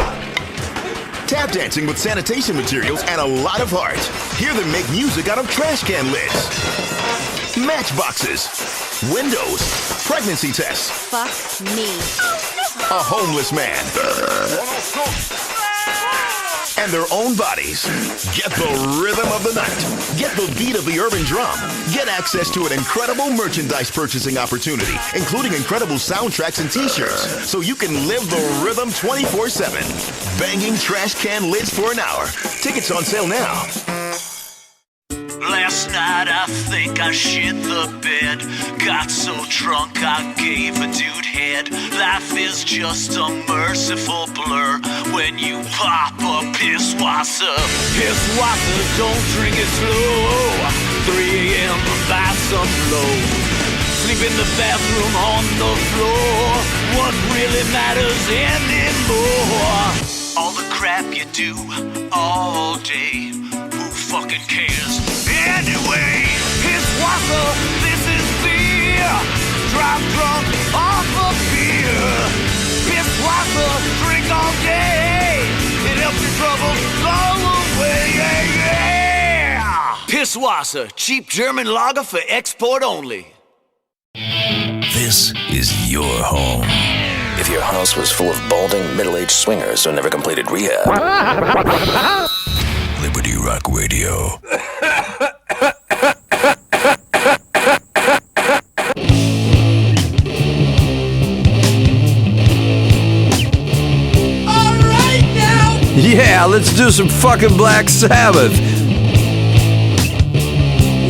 tap dancing with sanitation materials, and a lot of heart. Hear them make music out of trash can lids, matchboxes, windows, pregnancy tests. Fuck me. A homeless man. And their own bodies. Get the rhythm of the night. Get the beat of the urban drum. Get access to an incredible merchandise purchasing opportunity, including incredible soundtracks and t-shirts, so you can live the rhythm 24/7. Banging trash can lids for an hour. Tickets on sale now. Last night I think I shit the bed. Got so drunk I gave a dude head. Life is just a merciful blur when you pop a piss wasser. Piss wasser, don't drink it slow. 3 a.m. buy some low. Sleep in the bathroom on the floor. What really matters anymore? All the crap you do all day. Who fucking cares? Anyway, piss wasser, this is beer. Drive drunk off of beer. Piss wasser, drink all day. It helps your troubles go away, yeah, yeah. Piss wasser, cheap German lager for export only. This is your home. If your house was full of balding, middle-aged swingers who never completed rehab. Liberty Rock Radio. Yeah, let's do some fucking Black Sabbath.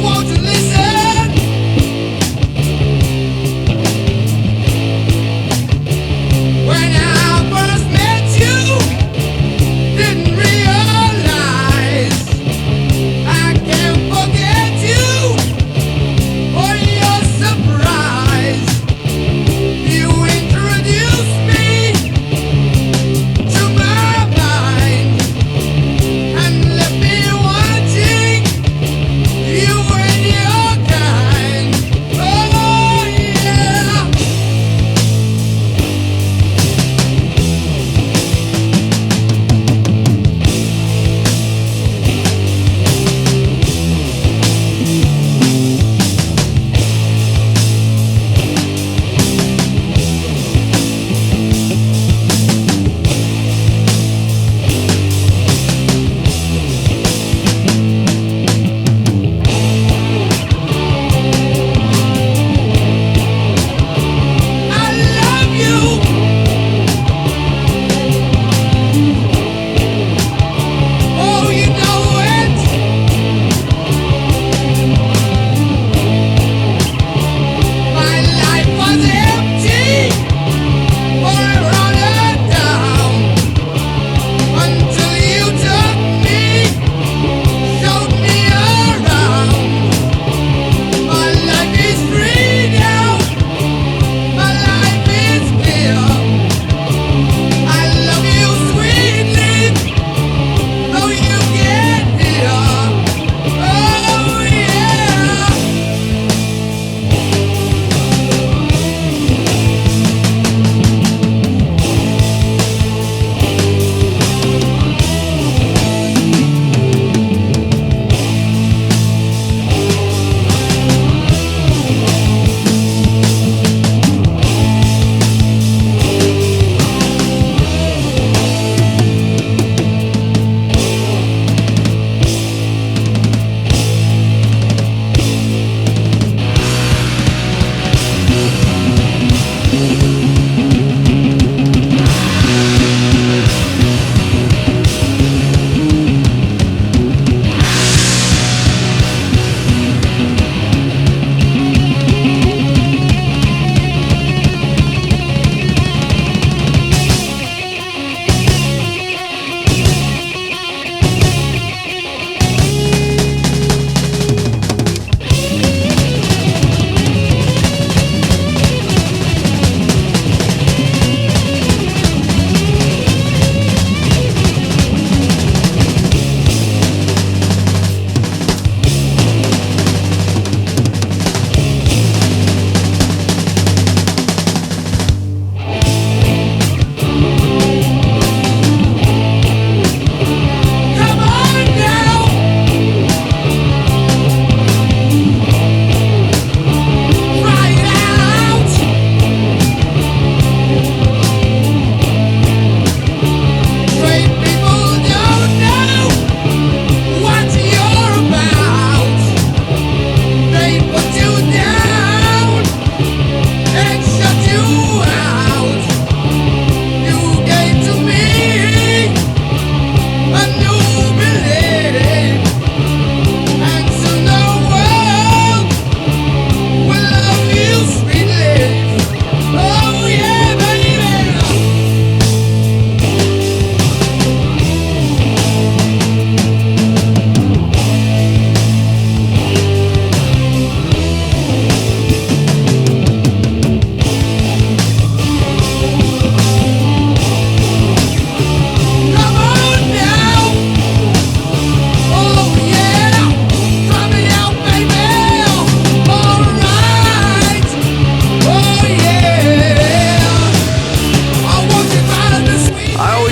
Won't you listen? When I first met you, didn't realize I can't forget you or your surprise. You introduced me to my mind and left me wondering.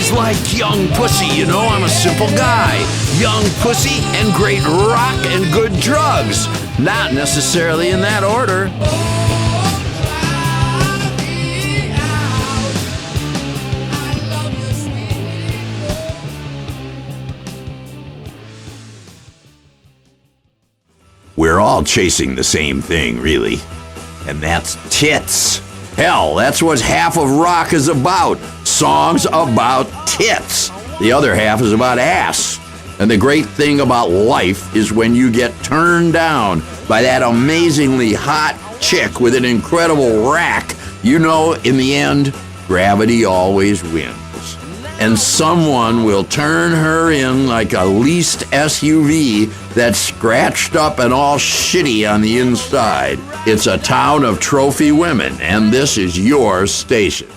He's like young pussy, you know, I'm a simple guy. Young pussy and great rock and good drugs. Not necessarily in that order. We're all chasing the same thing, really. And that's tits. Hell, that's what half of rock is about. Songs about tits. The other half is about ass. And the great thing about life is when you get turned down by that amazingly hot chick with an incredible rack, you know, in the end, gravity always wins. And someone will turn her in like a leased SUV that's scratched up and all shitty on the inside. It's a town of trophy women, and this is your station.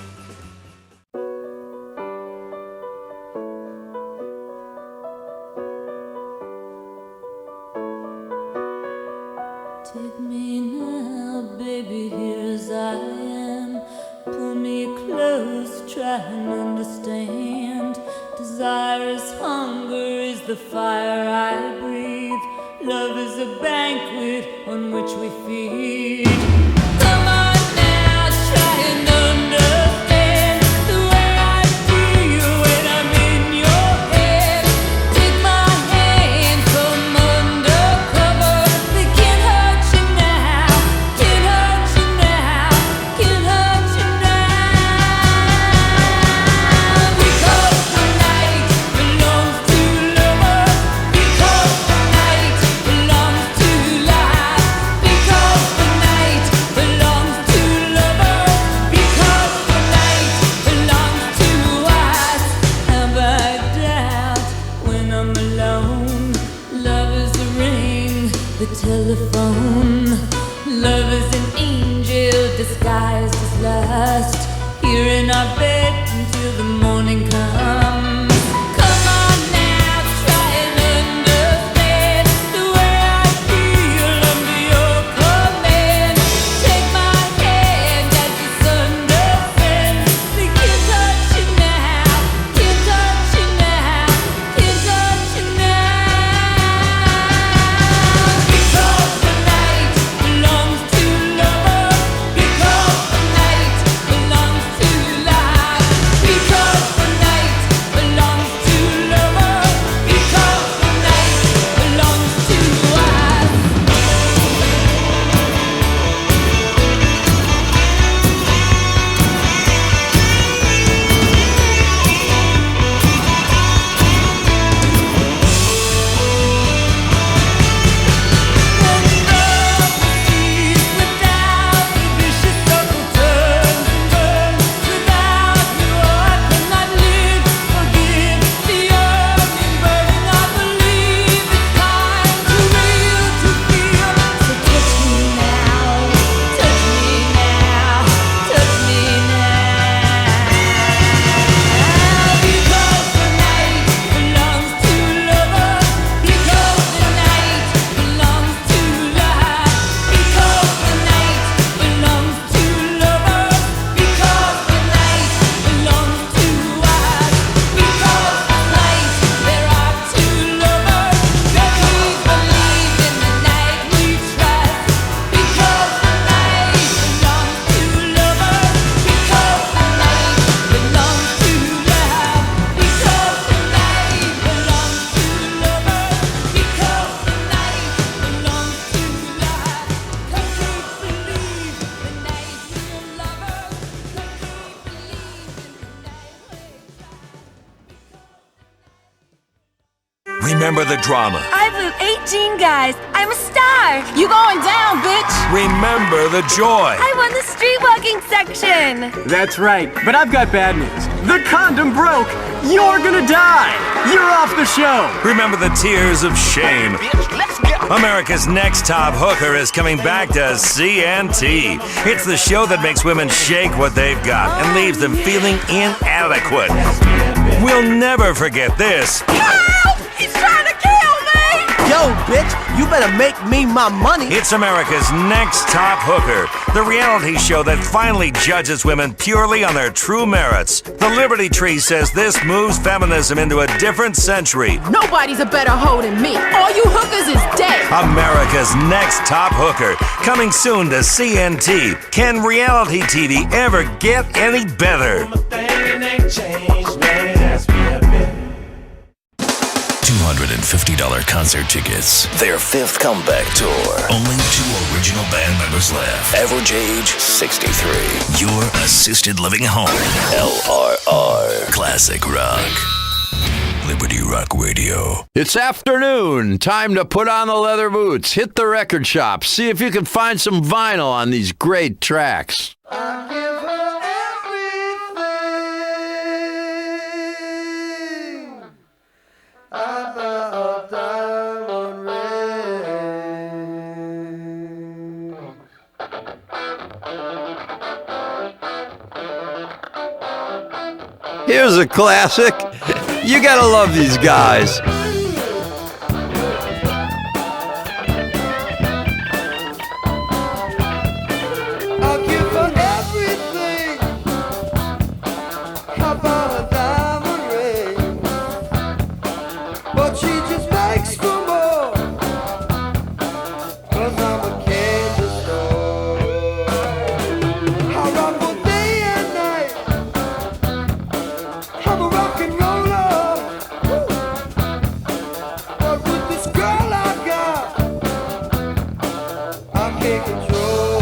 Take me now, baby, here as I am. Pull me close, try and understand. Desire is hunger, is the fire I breathe. Love is a banquet on which we feed. Come on now, try and understand the way I feel when I'm in your head. Take my hand from undercover. They can't hurt you now, can't hurt you now, can't hurt you now. Because the night belongs to lovers. Because the night belongs to life. Because the night belongs to lovers. Because the night belongs to us. Have I doubt when I'm alone? Love is a ring, the telephone. Love is an angel disguised as lust. Here in our bed until the morning comes. Come on now, try and understand the way I feel under your command. Take my hand as the sun descends. They can't touch you now, can't touch you now, can't touch you now. Because the night belongs to lovers. Because the night belongs to life. Because the night belongs to lovers. Because the night belongs to us. Remember the drama. I blew 18 guys. I'm a star. You going down, bitch. Remember the joy. I won the street walking section. That's right, but I've got bad news. The condom broke. You're gonna die. You're off the show. Remember the tears of shame. America's Next Top Hooker is coming back to CNT. It's the show that makes women shake what they've got and leaves them feeling inadequate. We'll never forget this. Help! He's trying to kill me! Yo, bitch, you better make me my money. It's America's Next Top Hooker, the reality show that finally judges women purely on their true merits. The Liberty Tree says this moves feminism into a different century. Nobody's a better hoe than me. All you hookers is dead. America's Next Top Hooker, coming soon to CNT. Can reality TV ever get any better? $250 concert tickets. Their 5th comeback tour. Only 2 original band members left. Average age 63. Your assisted living home. LRR. Classic rock. Liberty Rock Radio. It's afternoon. Time to put on the leather boots, hit the record shop, see if you can find some vinyl on these great tracks. Here's a classic. You gotta love these guys. I'll give her everything. How about a diamond ring? But she just begs for more. 'Cause I'm a candy store. I rock all day and night. I'm a rock and roller. Woo. But with this girl I got, I can't control.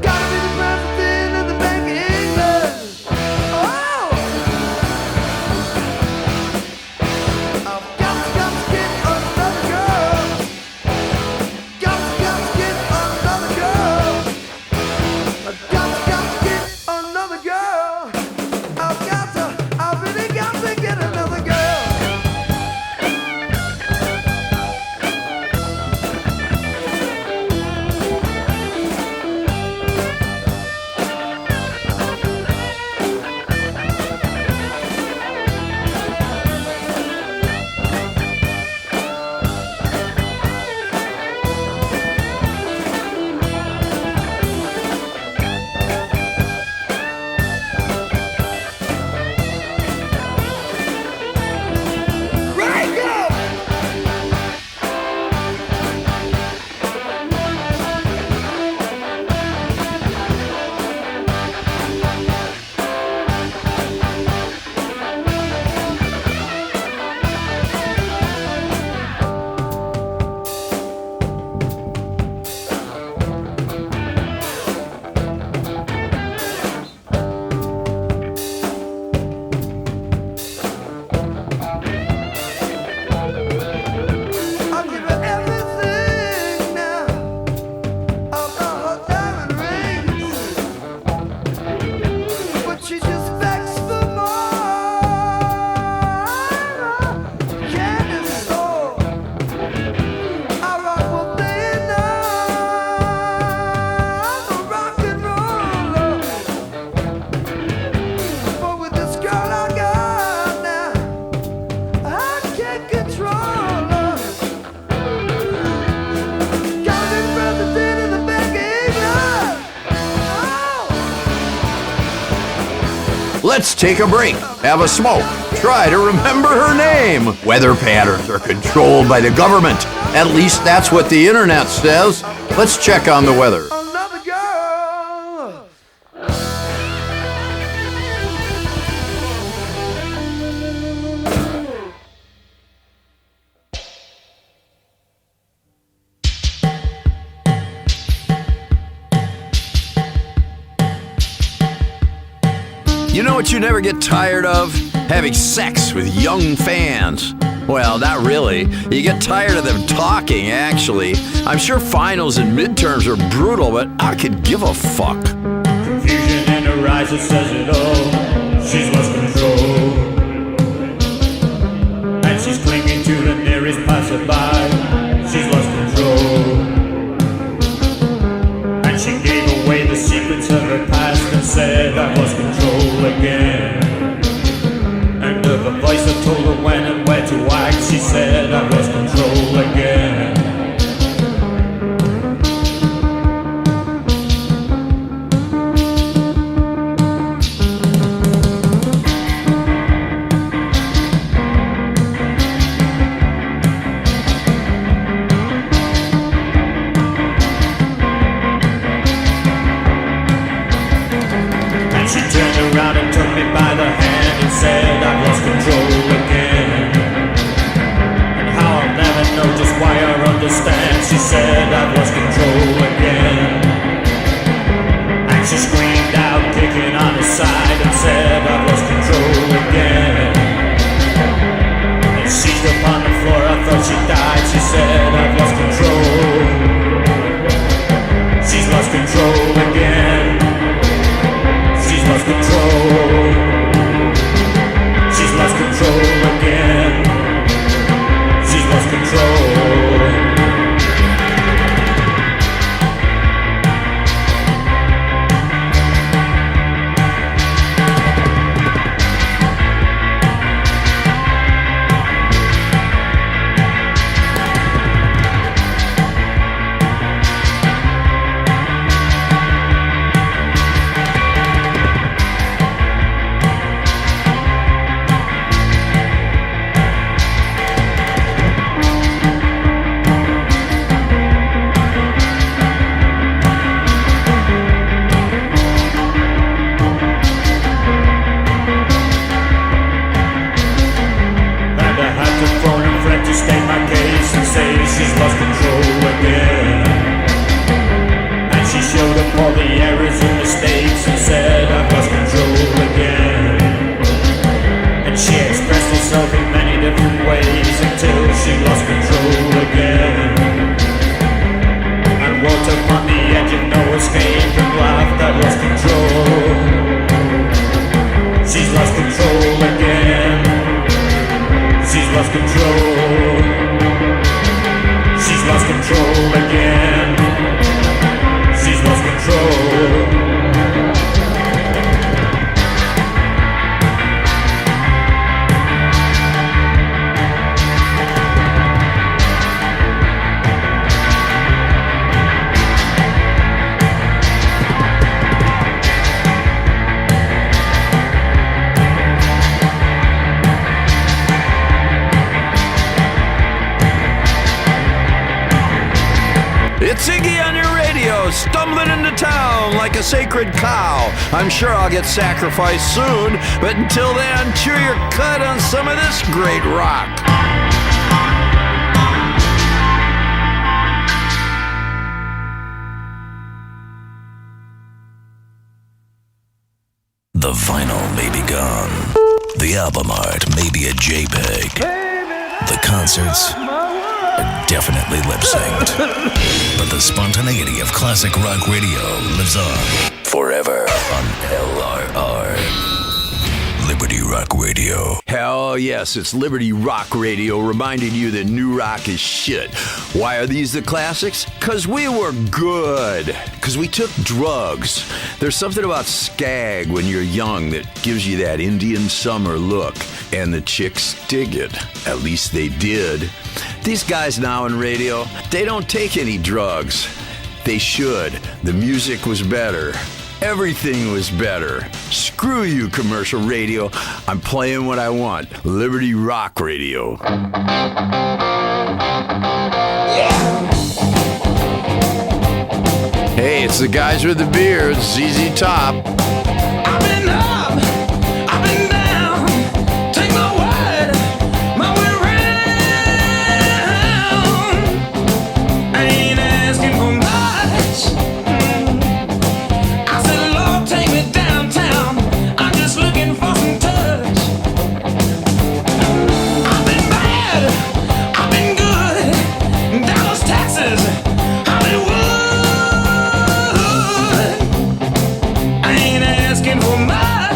Gotta be the president of the Bank of England. Oh! I've got to get another girl. Got to get another girl. I've got to get another girl. I really got to get another girl. Right, go! I'll give her everything now. I'll buy her diamond rings. But she just begs for more. Candy store. I rock all day and night. I'm a rock and roller. But with this girl I got now, I can't control her. Gotta be president of the Bank of England. Let's take a break, have a smoke, try to remember her name. Weather patterns are controlled by the government. At least that's what the internet says. Let's check on the weather. Another girl. You know what you never get tired of? Having sex with young fans. Well, not really. You get tired of them talking, actually. I'm sure finals and midterms are brutal, but I could give a fuck. Confusion in her eyes, it says it all. She's lost control. And she's clinging to the nearest passerby. She's lost control. And she gave away the secrets of her past and said I lost control again. And of a voice that told her when and where to whack. She said I've lost control again. She turned around and took me by the hand and said I've lost control again. And how I'll never know just why or understand. She said I've lost control again. And she screamed out, kicking on her side, and said I've lost control again. And seized upon the floor, I thought she died. She said I've lost control. She's lost control again. She's lost control. She's lost control again. She's lost control. She's lost control again. And she showed up all the errors and mistakes and said I've lost control again. And she expressed herself in many different ways until she lost control again. And walked upon the edge of no escape and laughed, I've lost control. She's lost control again. She's lost control. She's lost control again. She's lost control. It's Iggy on your radio, stumbling into town like a sacred cow. I'm sure I'll get sacrificed soon, but until then, chew your cud on some of this great rock. The vinyl may be gone. The album art may be a JPEG. The concerts are definitely lip-synced. But the spontaneity of classic rock radio lives on forever on LRR. Liberty Rock Radio. Hell yes, it's Liberty Rock Radio reminding you that new rock is shit. Why are these the classics? Because we were good. Because we took drugs. There's something about skag when you're young that gives you that Indian summer look. And the chicks dig it. At least they did. These guys now in radio, they don't take any drugs. They should. The music was better. Everything was better. Screw you, commercial radio. I'm playing what I want. Liberty Rock Radio. Hey, it's the guys with the beards, ZZ Top. I've been up, I've been down. Take my word, my way round. I ain't asking for much. I said, Lord, take me downtown. I'm just looking for some touch. I've been bad, I've been good. Dallas, Texas, Hollywood. I ain't asking for much.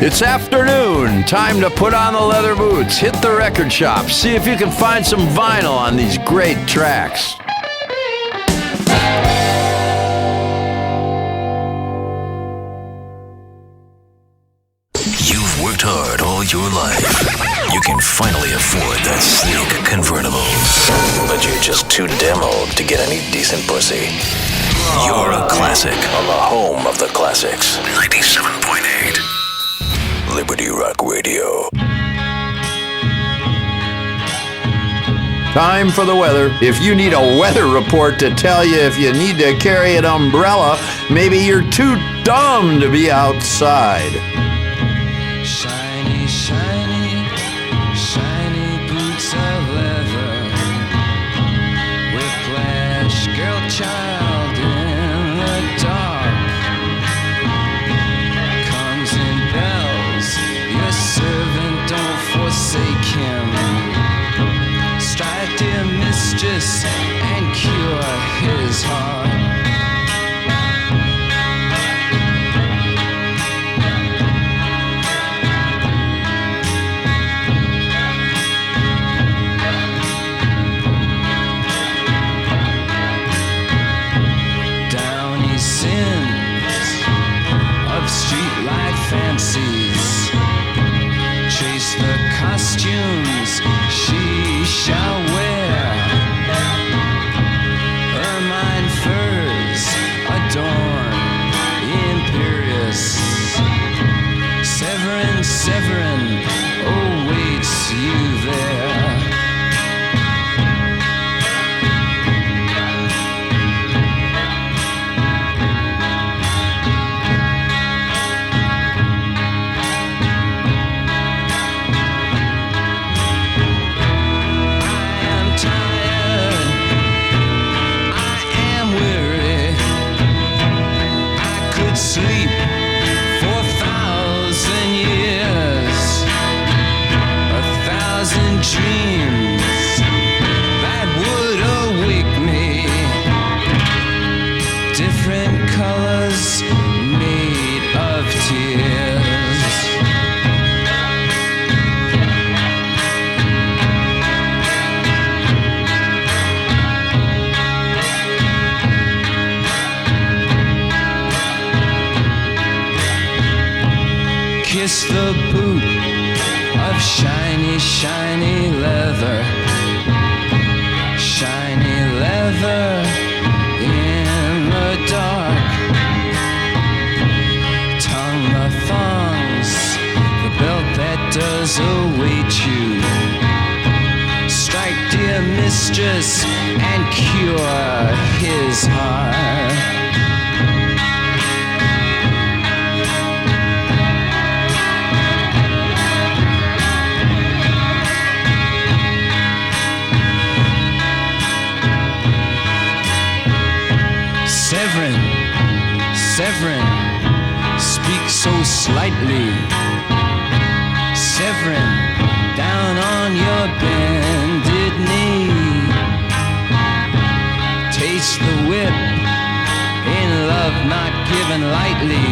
It's afternoon. Time to put on the leather boots, hit the record shop, see if you can find some vinyl on these great tracks. You've worked hard all your life. You can finally afford that sleek convertible. But you're just too damn old to get any decent pussy. You're a classic on the home of the classics. 97.8 Liberty Rock Radio. Time for the weather. If you need a weather report to tell you if you need to carry an umbrella, maybe you're too dumb to be outside. Shiny, shiny, shiny boots of leather. Whiplash, girl child in the dark. Comes in bells, your servant, don't forsake him. Strike, dear mistress, and cure his heart. Fancies, chase the costumes she shall wear. Ermine furs adorn the imperious. Severin, Severin awaits you there. Sleep for 1,000 years, 1,000 dreams that would awake me. Different colors made of tears. Kiss the boot of shiny, shiny leather. Shiny leather in the dark. Tongue the thongs, the belt that does await you. Strike, dear mistress, and cure his heart. Severin, Severin, speak so slightly. Severin, down on your bended knee. Taste the whip, in love not given lightly.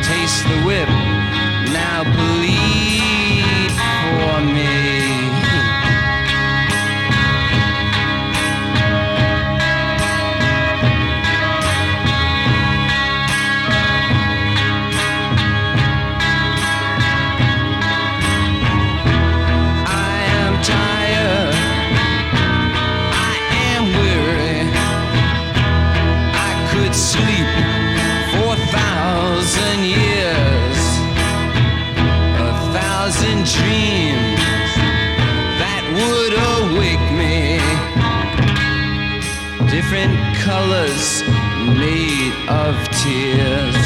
Taste the whip, now bleed for me. Sleep for 1,000 years, 1,000 dreams that would awake me. Different colors made of tears.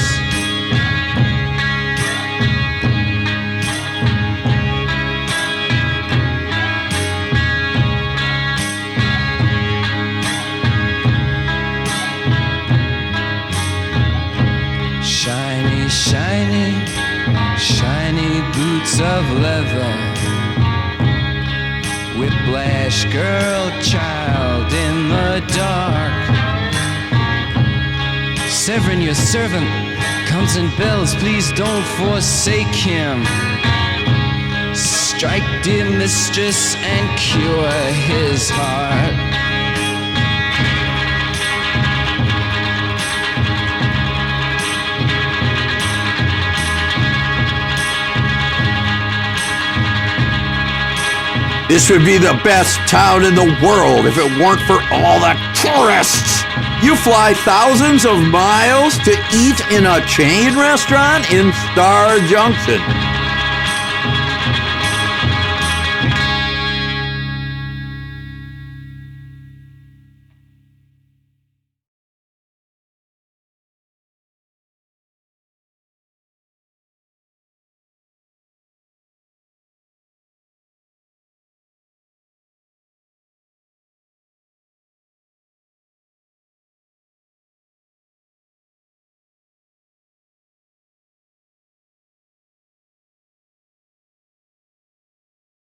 Shiny, shiny, shiny boots of leather. Whiplash, girl, child in the dark. Severin, your servant, comes and bells. Please don't forsake him. Strike, dear mistress, and cure his heart. This would be the best town in the world if it weren't for all the tourists. You fly thousands of miles to eat in a chain restaurant in Star Junction.